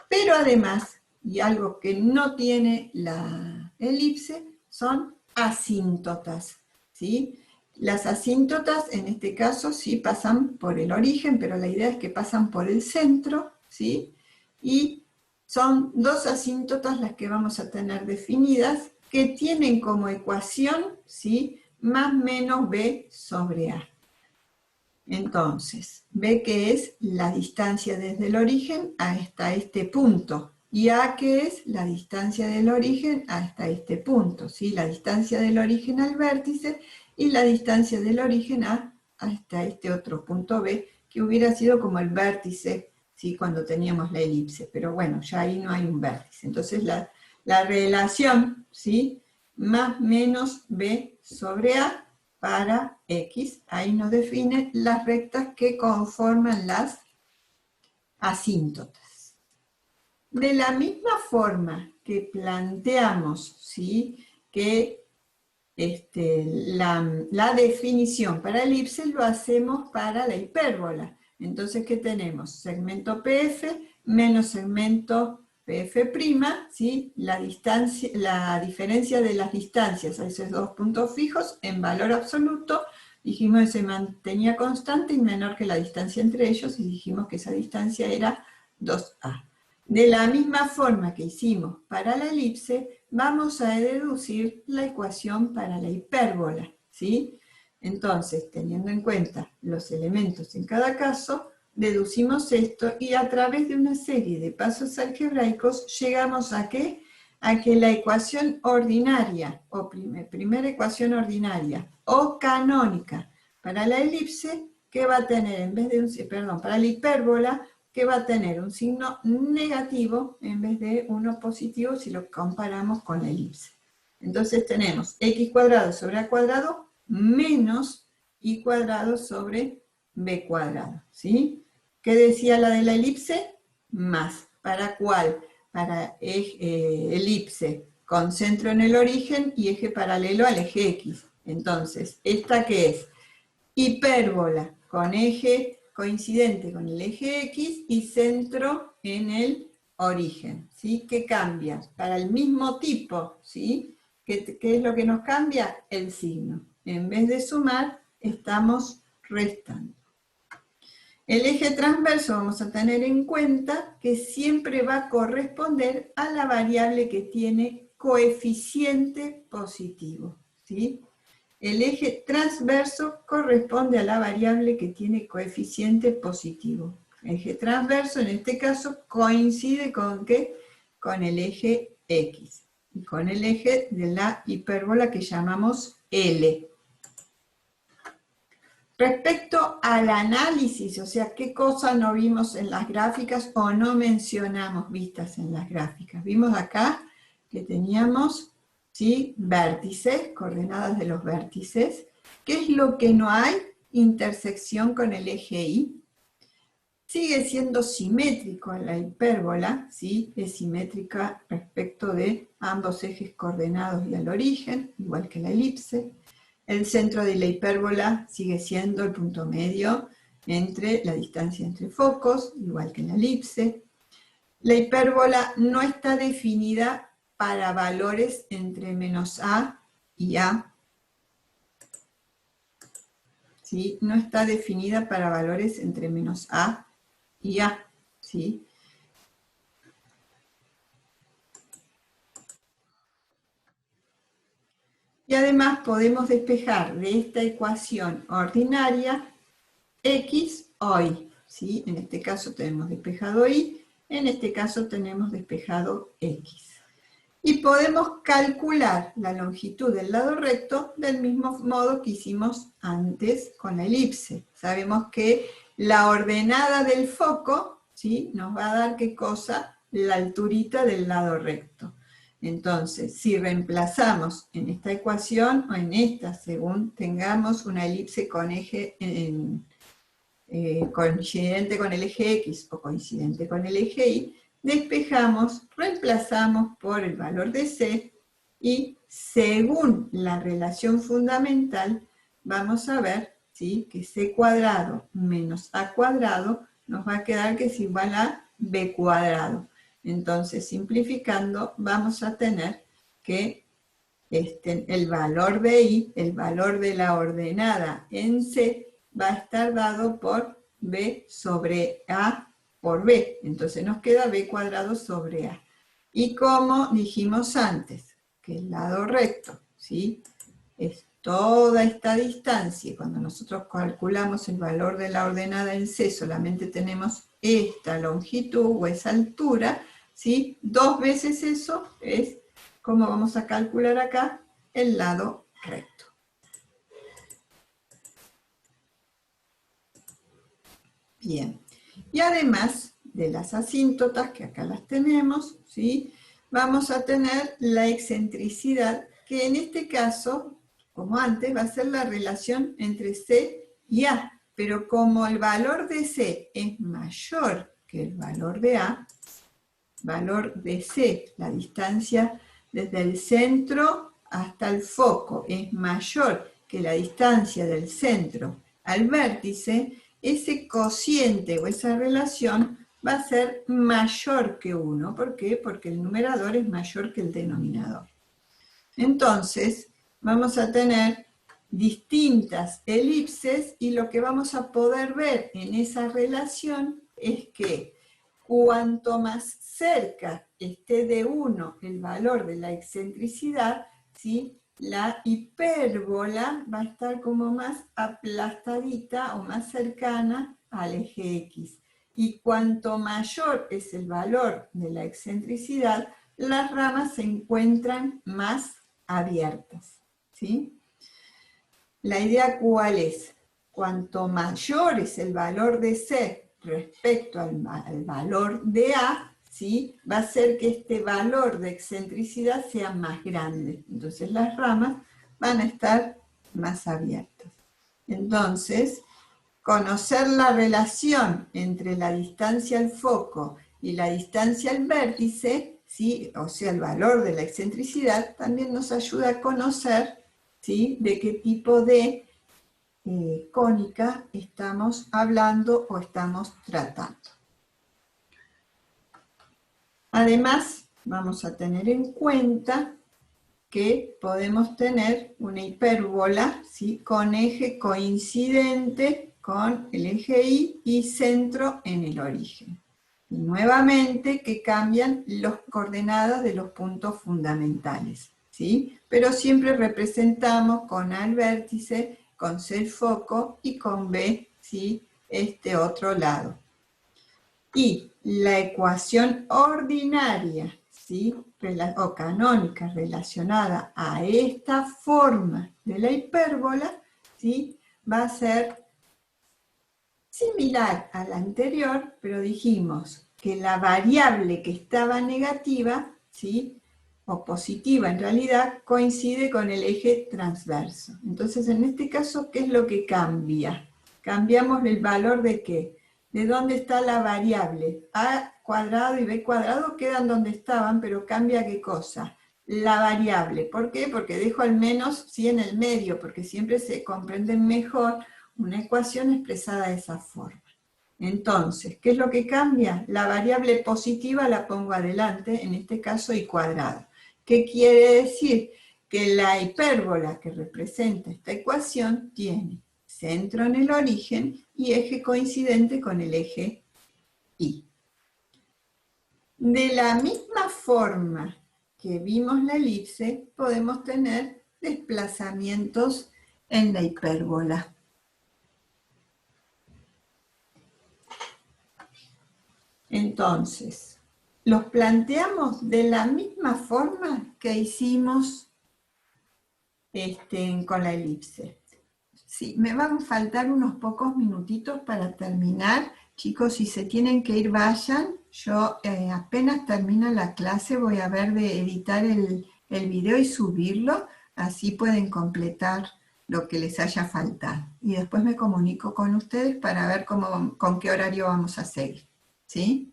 Pero además, y algo que no tiene la elipse, son asíntotas, ¿sí? Las asíntotas, en este caso, sí pasan por el origen, pero la idea es que pasan por el centro, ¿sí? Y son dos asíntotas las que vamos a tener definidas, que tienen como ecuación, ¿sí?, más menos B sobre A. Entonces, B que es la distancia desde el origen hasta este punto, y A que es la distancia del origen hasta este punto, ¿sí? La distancia del origen al vértice y la distancia del origen hasta este otro punto B, que hubiera sido como el vértice, ¿sí?, cuando teníamos la elipse, pero bueno, ya ahí no hay un vértice. Entonces la relación, ¿sí?, más menos B sobre A para X, ahí nos define las rectas que conforman las asíntotas. De la misma forma que planteamos, ¿sí?, que la definición para elipse lo hacemos para la hipérbola. Entonces, ¿qué tenemos? Segmento PF menos segmento PF', ¿sí? La diferencia de las distancias a esos dos puntos fijos en valor absoluto, dijimos que se mantenía constante y menor que la distancia entre ellos, y dijimos que esa distancia era 2A. De la misma forma que hicimos para la elipse, vamos a deducir la ecuación para la hipérbola, ¿sí? Entonces, teniendo en cuenta los elementos en cada caso, deducimos esto y a través de una serie de pasos algebraicos llegamos a ¿qué? A que la ecuación ordinaria, o primera ecuación ordinaria, o canónica para la elipse, que va a tener, en vez de para la hipérbola, que va a tener un signo negativo en vez de uno positivo si lo comparamos con la elipse. Entonces tenemos x cuadrado sobre a cuadrado menos y cuadrado sobre b cuadrado, ¿sí? ¿Qué decía la de la elipse? Más. ¿Para cuál? Para elipse con centro en el origen y eje paralelo al eje x. Entonces, ¿esta qué es? Hipérbola con eje coincidente con el eje X y centro en el origen, ¿sí? ¿Qué cambia? Para el mismo tipo, ¿sí? ¿Qué es lo que nos cambia? El signo. En vez de sumar, estamos restando. El eje transverso vamos a tener en cuenta que siempre va a corresponder a la variable que tiene coeficiente positivo, ¿sí? El eje transverso corresponde a la variable que tiene coeficiente positivo. El eje transverso, en este caso, coincide ¿con qué? Con el eje X, y con el eje de la hipérbola que llamamos L. Respecto al análisis, o sea, qué cosas no vimos en las gráficas o no mencionamos vistas en las gráficas. Vimos acá que teníamos, ¿sí? Vértices, coordenadas de los vértices. ¿Qué es lo que no hay? Intersección con el eje Y. Sigue siendo simétrico en la hipérbola, ¿sí? Es simétrica respecto de ambos ejes coordenados y al origen, igual que la elipse. El centro de la hipérbola sigue siendo el punto medio entre la distancia entre focos, igual que la elipse. La hipérbola no está definida para valores entre menos a y a. ¿Sí? No está definida para valores entre menos a y a. ¿Sí? Y además podemos despejar de esta ecuación ordinaria x o y. ¿Sí? En este caso tenemos despejado y, en este caso tenemos despejado x. Y podemos calcular la longitud del lado recto del mismo modo que hicimos antes con la elipse. Sabemos que la ordenada del foco, ¿sí? Nos va a dar, ¿qué cosa? La alturita del lado recto. Entonces, si reemplazamos en esta ecuación o en esta, según tengamos una elipse con eje coincidente con el eje X o coincidente con el eje Y, despejamos, reemplazamos por el valor de C y según la relación fundamental vamos a ver, ¿sí?, que C cuadrado menos A cuadrado nos va a quedar que es igual a B cuadrado. Entonces, simplificando, vamos a tener que el valor de I, el valor de la ordenada en C, va a estar dado por B sobre A por B. Entonces nos queda B cuadrado sobre A. Y como dijimos antes, que el lado recto, ¿sí?, es toda esta distancia. Cuando nosotros calculamos el valor de la ordenada en C, solamente tenemos esta longitud o esa altura, ¿sí? 2 veces eso es como vamos a calcular acá el lado recto. Bien, y además de las asíntotas, que acá las tenemos, ¿sí?, vamos a tener la excentricidad, que en este caso, como antes, va a ser la relación entre C y A, pero como el valor de C es mayor que el valor de A, valor de C, la distancia desde el centro hasta el foco, es mayor que la distancia del centro al vértice, ese cociente o esa relación va a ser mayor que 1. ¿Por qué? Porque el numerador es mayor que el denominador. Entonces, vamos a tener distintas elipses y lo que vamos a poder ver en esa relación es que cuanto más cerca esté de 1 el valor de la excentricidad, ¿sí?, la hipérbola va a estar como más aplastadita o más cercana al eje X. Y cuanto mayor es el valor de la excentricidad, las ramas se encuentran más abiertas, ¿sí? La idea, ¿cuál es? Cuanto mayor es el valor de C respecto al valor de A, ¿sí?, va a hacer que este valor de excentricidad sea más grande. Entonces las ramas van a estar más abiertas. Entonces, conocer la relación entre la distancia al foco y la distancia al vértice, ¿sí?, o sea, el valor de la excentricidad, también nos ayuda a conocer, ¿sí?, de qué tipo de cónica estamos hablando o estamos tratando. Además, vamos a tener en cuenta que podemos tener una hipérbola, ¿sí?, con eje coincidente con el eje Y y centro en el origen. Y nuevamente que cambian las coordenadas de los puntos fundamentales, ¿sí? Pero siempre representamos con A el vértice, con C el foco y con B, ¿sí?, este otro lado. Y la ecuación ordinaria, ¿sí?, o canónica relacionada a esta forma de la hipérbola, ¿sí?, va a ser similar a la anterior, pero dijimos que la variable que estaba negativa, ¿sí?, o positiva en realidad, coincide con el eje transverso. Entonces, en este caso, ¿qué es lo que cambia? Cambiamos el valor de ¿qué? De dónde está la variable. A cuadrado y B cuadrado quedan donde estaban, pero cambia ¿qué cosa? La variable. ¿Por qué? Porque dejo al menos sí en el medio, porque siempre se comprende mejor una ecuación expresada de esa forma. Entonces, ¿qué es lo que cambia? La variable positiva la pongo adelante, en este caso y cuadrado. ¿Qué quiere decir? Que la hipérbola que representa esta ecuación tiene centro en el origen y eje coincidente con el eje Y. De la misma forma que vimos la elipse, podemos tener desplazamientos en la hipérbola. Entonces, los planteamos de la misma forma que hicimos con la elipse. Sí, me van a faltar unos pocos minutitos para terminar. Chicos, si se tienen que ir, vayan. Yo apenas termino la clase voy a ver de editar el video y subirlo. Así pueden completar lo que les haya faltado. Y después me comunico con ustedes para ver con qué horario vamos a seguir. ¿Sí?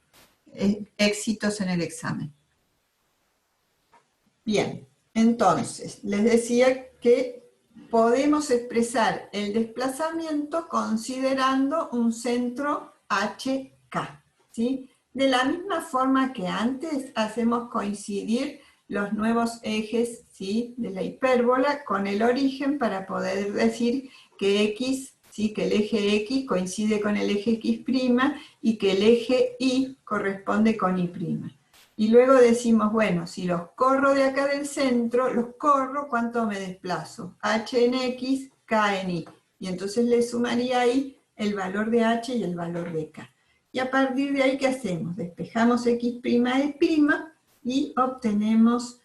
Éxitos en el examen. Bien, entonces, les decía que podemos expresar el desplazamiento considerando un centro HK, ¿sí? De la misma forma que antes hacemos coincidir los nuevos ejes, ¿sí?, de la hipérbola con el origen para poder decir que X, ¿sí?, que el eje X coincide con el eje X' y que el eje Y corresponde con Y'. Y luego decimos, bueno, si los corro de acá del centro, los corro, ¿cuánto me desplazo? H en X, K en Y. Y entonces le sumaría ahí el valor de H y el valor de K. Y a partir de ahí, ¿qué hacemos? Despejamos X' y obtenemos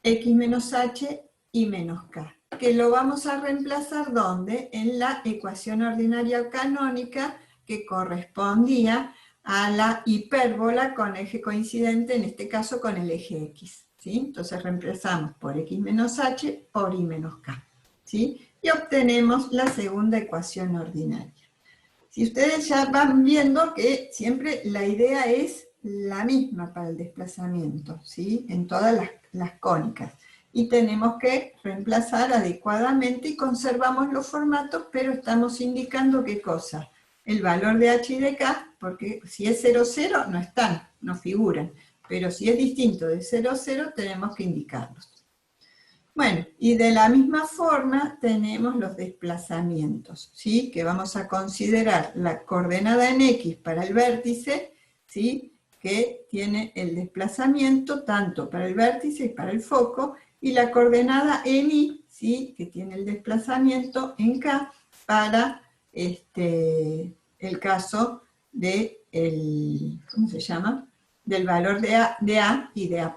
X menos H y menos K. Que lo vamos a reemplazar, ¿dónde? En la ecuación ordinaria canónica que correspondía a la hipérbola con eje coincidente, en este caso con el eje X, ¿sí? Entonces reemplazamos por X menos H por Y menos K, ¿sí? Y obtenemos la segunda ecuación ordinaria. Si ustedes ya van viendo que siempre la idea es la misma para el desplazamiento, ¿sí?, en todas las cónicas. Y tenemos que reemplazar adecuadamente y conservamos los formatos, pero estamos indicando ¿qué cosa? El valor de H y de K, porque si es 0, 0 no están, no figuran. Pero si es distinto de 0, 0 tenemos que indicarlos. Bueno, y de la misma forma tenemos los desplazamientos, ¿sí? Que vamos a considerar la coordenada en X para el vértice, ¿sí?, que tiene el desplazamiento tanto para el vértice y para el foco, y la coordenada en Y, ¿sí?, que tiene el desplazamiento en K para el caso de ¿cómo se llama?, del valor de A y de A'.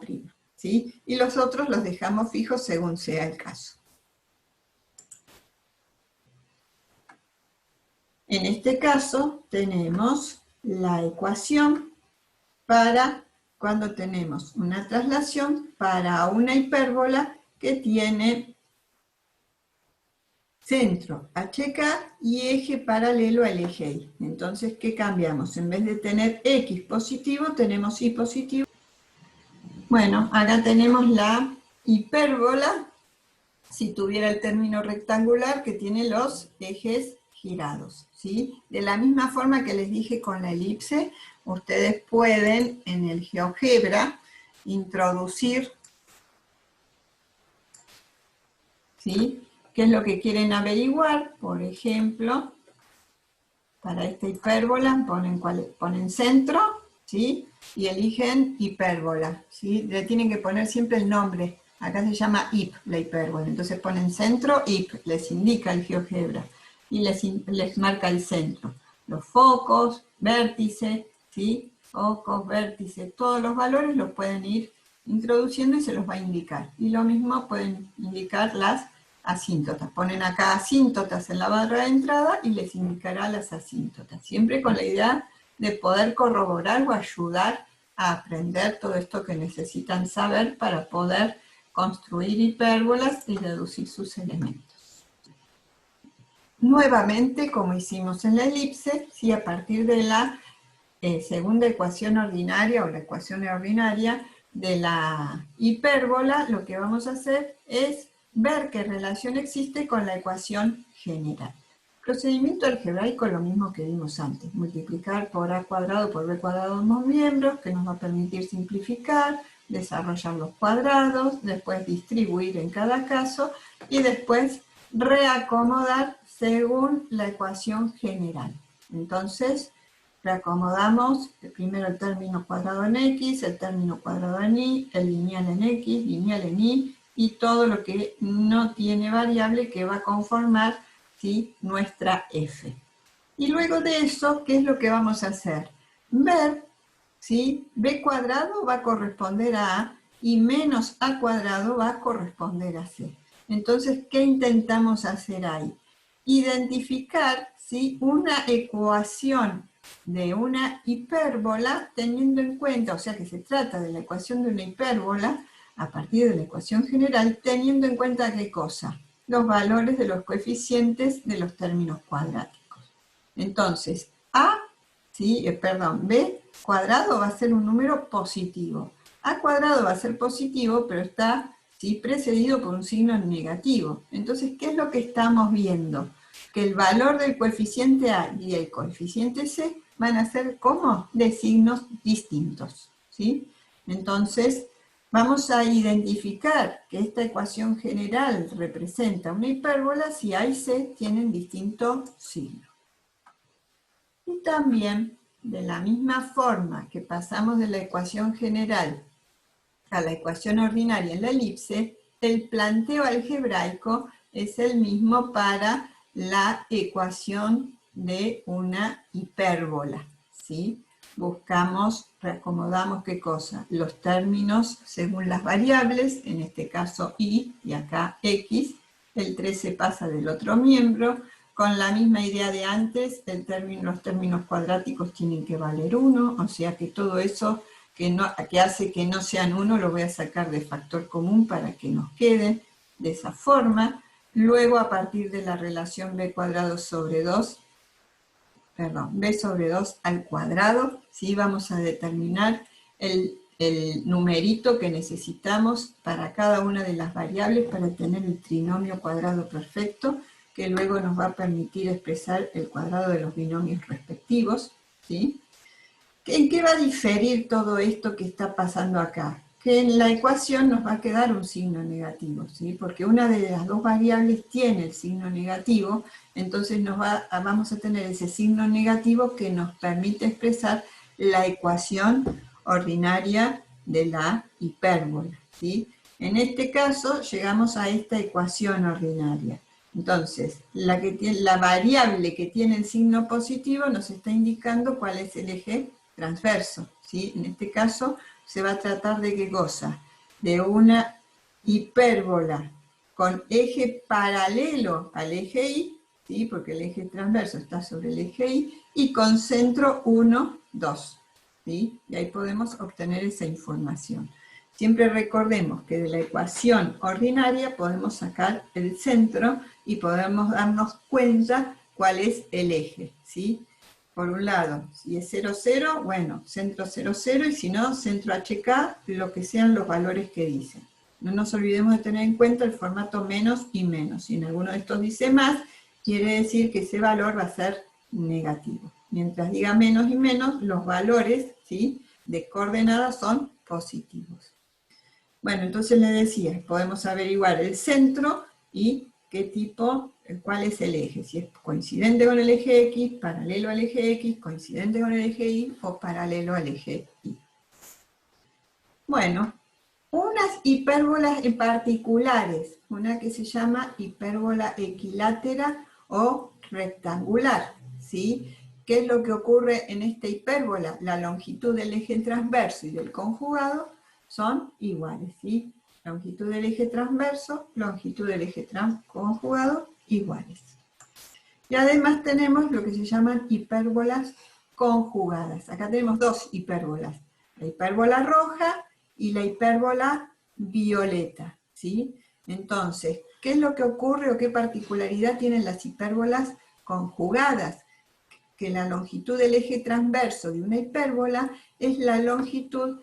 ¿Sí? Y los otros los dejamos fijos según sea el caso. En este caso tenemos la ecuación para cuando tenemos una traslación para una hipérbola que tiene centro HK y eje paralelo al eje Y. Entonces, ¿qué cambiamos? En vez de tener X positivo, tenemos Y positivo. Bueno, acá tenemos la hipérbola, si tuviera el término rectangular que tiene los ejes girados, ¿sí? De la misma forma que les dije con la elipse, ustedes pueden en el GeoGebra introducir, ¿sí?, qué es lo que quieren averiguar. Por ejemplo, para esta hipérbola ponen centro, ¿sí?, y eligen hipérbola, ¿sí? Le tienen que poner siempre el nombre. Acá se llama IP, la hipérbola. Entonces ponen centro, IP, les indica el GeoGebra. Y les marca el centro. Los focos, vértice, ¿sí?, focos, vértice, todos los valores los pueden ir introduciendo y se los va a indicar. Y lo mismo pueden indicar las asíntotas. Ponen acá asíntotas en la barra de entrada y les indicará las asíntotas. Siempre con la idea de poder corroborar o ayudar a aprender todo esto que necesitan saber para poder construir hipérbolas y reducir sus elementos. Nuevamente, como hicimos en la elipse, si a partir de la segunda ecuación ordinaria o la ecuación ordinaria de la hipérbola, lo que vamos a hacer es ver qué relación existe con la ecuación general. Procedimiento algebraico, lo mismo que vimos antes, multiplicar por a cuadrado por b cuadrado ambos miembros, que nos va a permitir simplificar, desarrollar los cuadrados, después distribuir en cada caso, y después reacomodar según la ecuación general. Entonces, reacomodamos primero el término cuadrado en x, el término cuadrado en y, el lineal en x, lineal en y, y todo lo que no tiene variable que va a conformar, ¿sí?, nuestra f. Y luego de eso, ¿qué es lo que vamos a hacer? Ver si b cuadrado va a corresponder a a y menos a cuadrado va a corresponder a c. Entonces, ¿qué intentamos hacer ahí? Identificar, ¿sí?, una ecuación de una hipérbola teniendo en cuenta, o sea que se trata de la ecuación de una hipérbola a partir de la ecuación general, teniendo en cuenta ¿qué cosa? Los valores de los coeficientes de los términos cuadráticos. Entonces, b cuadrado va a ser un número positivo. A cuadrado va a ser positivo, pero está, ¿sí?, precedido por un signo negativo. Entonces, ¿qué es lo que estamos viendo? Que el valor del coeficiente a y el coeficiente c van a ser como de signos distintos, ¿sí? Entonces, vamos a identificar que esta ecuación general representa una hipérbola si a y c tienen distinto signo. Y también, de la misma forma que pasamos de la ecuación general a la ecuación ordinaria en la elipse, el planteo algebraico es el mismo para la ecuación de una hipérbola, ¿sí? Buscamos, reacomodamos ¿qué cosa? Los términos según las variables, en este caso y acá x, el 13 pasa del otro miembro, con la misma idea de antes, los términos cuadráticos tienen que valer 1, o sea que todo eso que hace que no sean 1 lo voy a sacar de factor común para que nos quede de esa forma. Luego, a partir de la relación b cuadrado sobre 2, b sobre 2 al cuadrado, ¿sí?, vamos a determinar el numerito que necesitamos para cada una de las variables para tener el trinomio cuadrado perfecto, que luego nos va a permitir expresar el cuadrado de los binomios respectivos, ¿sí? ¿En qué va a diferir todo esto que está pasando acá? Que en la ecuación nos va a quedar un signo negativo, ¿sí? Porque una de las dos variables tiene el signo negativo, entonces vamos a tener ese signo negativo que nos permite expresar la ecuación ordinaria de la hipérbola, ¿sí? En este caso llegamos a esta ecuación ordinaria. Entonces, la variable que tiene el signo positivo nos está indicando cuál es el eje transverso, ¿sí? En este caso se va a tratar de ¿qué cosa? De una hipérbola con eje paralelo al eje Y, ¿sí?, porque el eje transverso está sobre el eje Y, y con centro 1, 2, ¿sí? Y ahí podemos obtener esa información. Siempre recordemos que de la ecuación ordinaria podemos sacar el centro y podemos darnos cuenta cuál es el eje, ¿sí? Por un lado, si es 0, 0, bueno, centro 0, 0, y si no, centro HK, lo que sean los valores que dicen. No nos olvidemos de tener en cuenta el formato menos y menos. Si en alguno de estos dice más, quiere decir que ese valor va a ser negativo. Mientras diga menos y menos, los valores, ¿sí?, de coordenadas son positivos. Bueno, entonces les decía, podemos averiguar el centro y cuál es el eje, si es coincidente con el eje X, paralelo al eje X, coincidente con el eje Y o paralelo al eje Y. Bueno, unas hipérbolas en particulares, una que se llama hipérbola equilátera o rectangular, ¿sí? ¿Qué es lo que ocurre en esta hipérbola? La longitud del eje transverso y del conjugado son iguales, ¿sí? Longitud del eje transverso, longitud del eje conjugado, iguales. Y además tenemos lo que se llaman hipérbolas conjugadas. Acá tenemos dos hipérbolas. la hipérbola roja y la hipérbola violeta, ¿sí? Entonces, ¿qué es lo que ocurre o qué particularidad tienen las hipérbolas conjugadas? Que la longitud del eje transverso de una hipérbola es la longitud,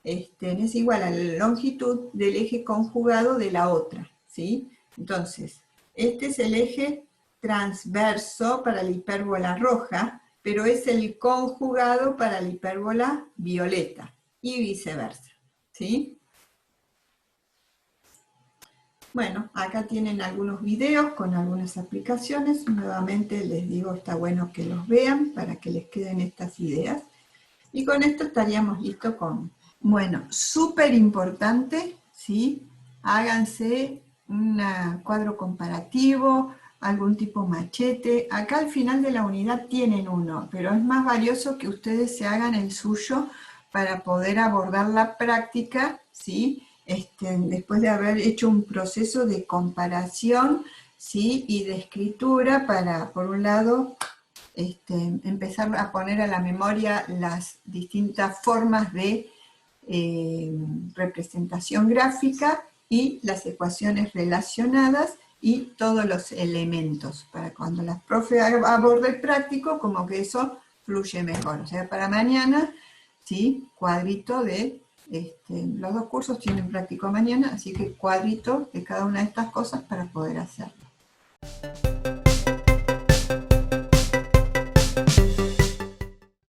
es igual a la longitud del eje conjugado de la otra, ¿sí? Entonces, este es el eje transverso para la hipérbola roja, pero es el conjugado para la hipérbola violeta, y viceversa, ¿sí? Bueno, acá tienen algunos videos con algunas aplicaciones. Nuevamente les digo, está bueno que los vean para que les queden estas ideas. Y con esto estaríamos listos con... Bueno, súper importante, ¿sí? Háganse un cuadro comparativo, algún tipo machete. Acá al final de la unidad tienen uno, pero es más valioso que ustedes se hagan el suyo para poder abordar la práctica, ¿sí? Después de haber hecho un proceso de comparación, ¿sí? Y de escritura para, por un lado, empezar a poner a la memoria las distintas formas de representación gráfica y las ecuaciones relacionadas y todos los elementos, para cuando la profe aborde el práctico, como que eso fluye mejor. O sea, para mañana, ¿sí? Cuadrito de, los dos cursos tienen práctico mañana, así que cuadrito de cada una de estas cosas para poder hacerlo.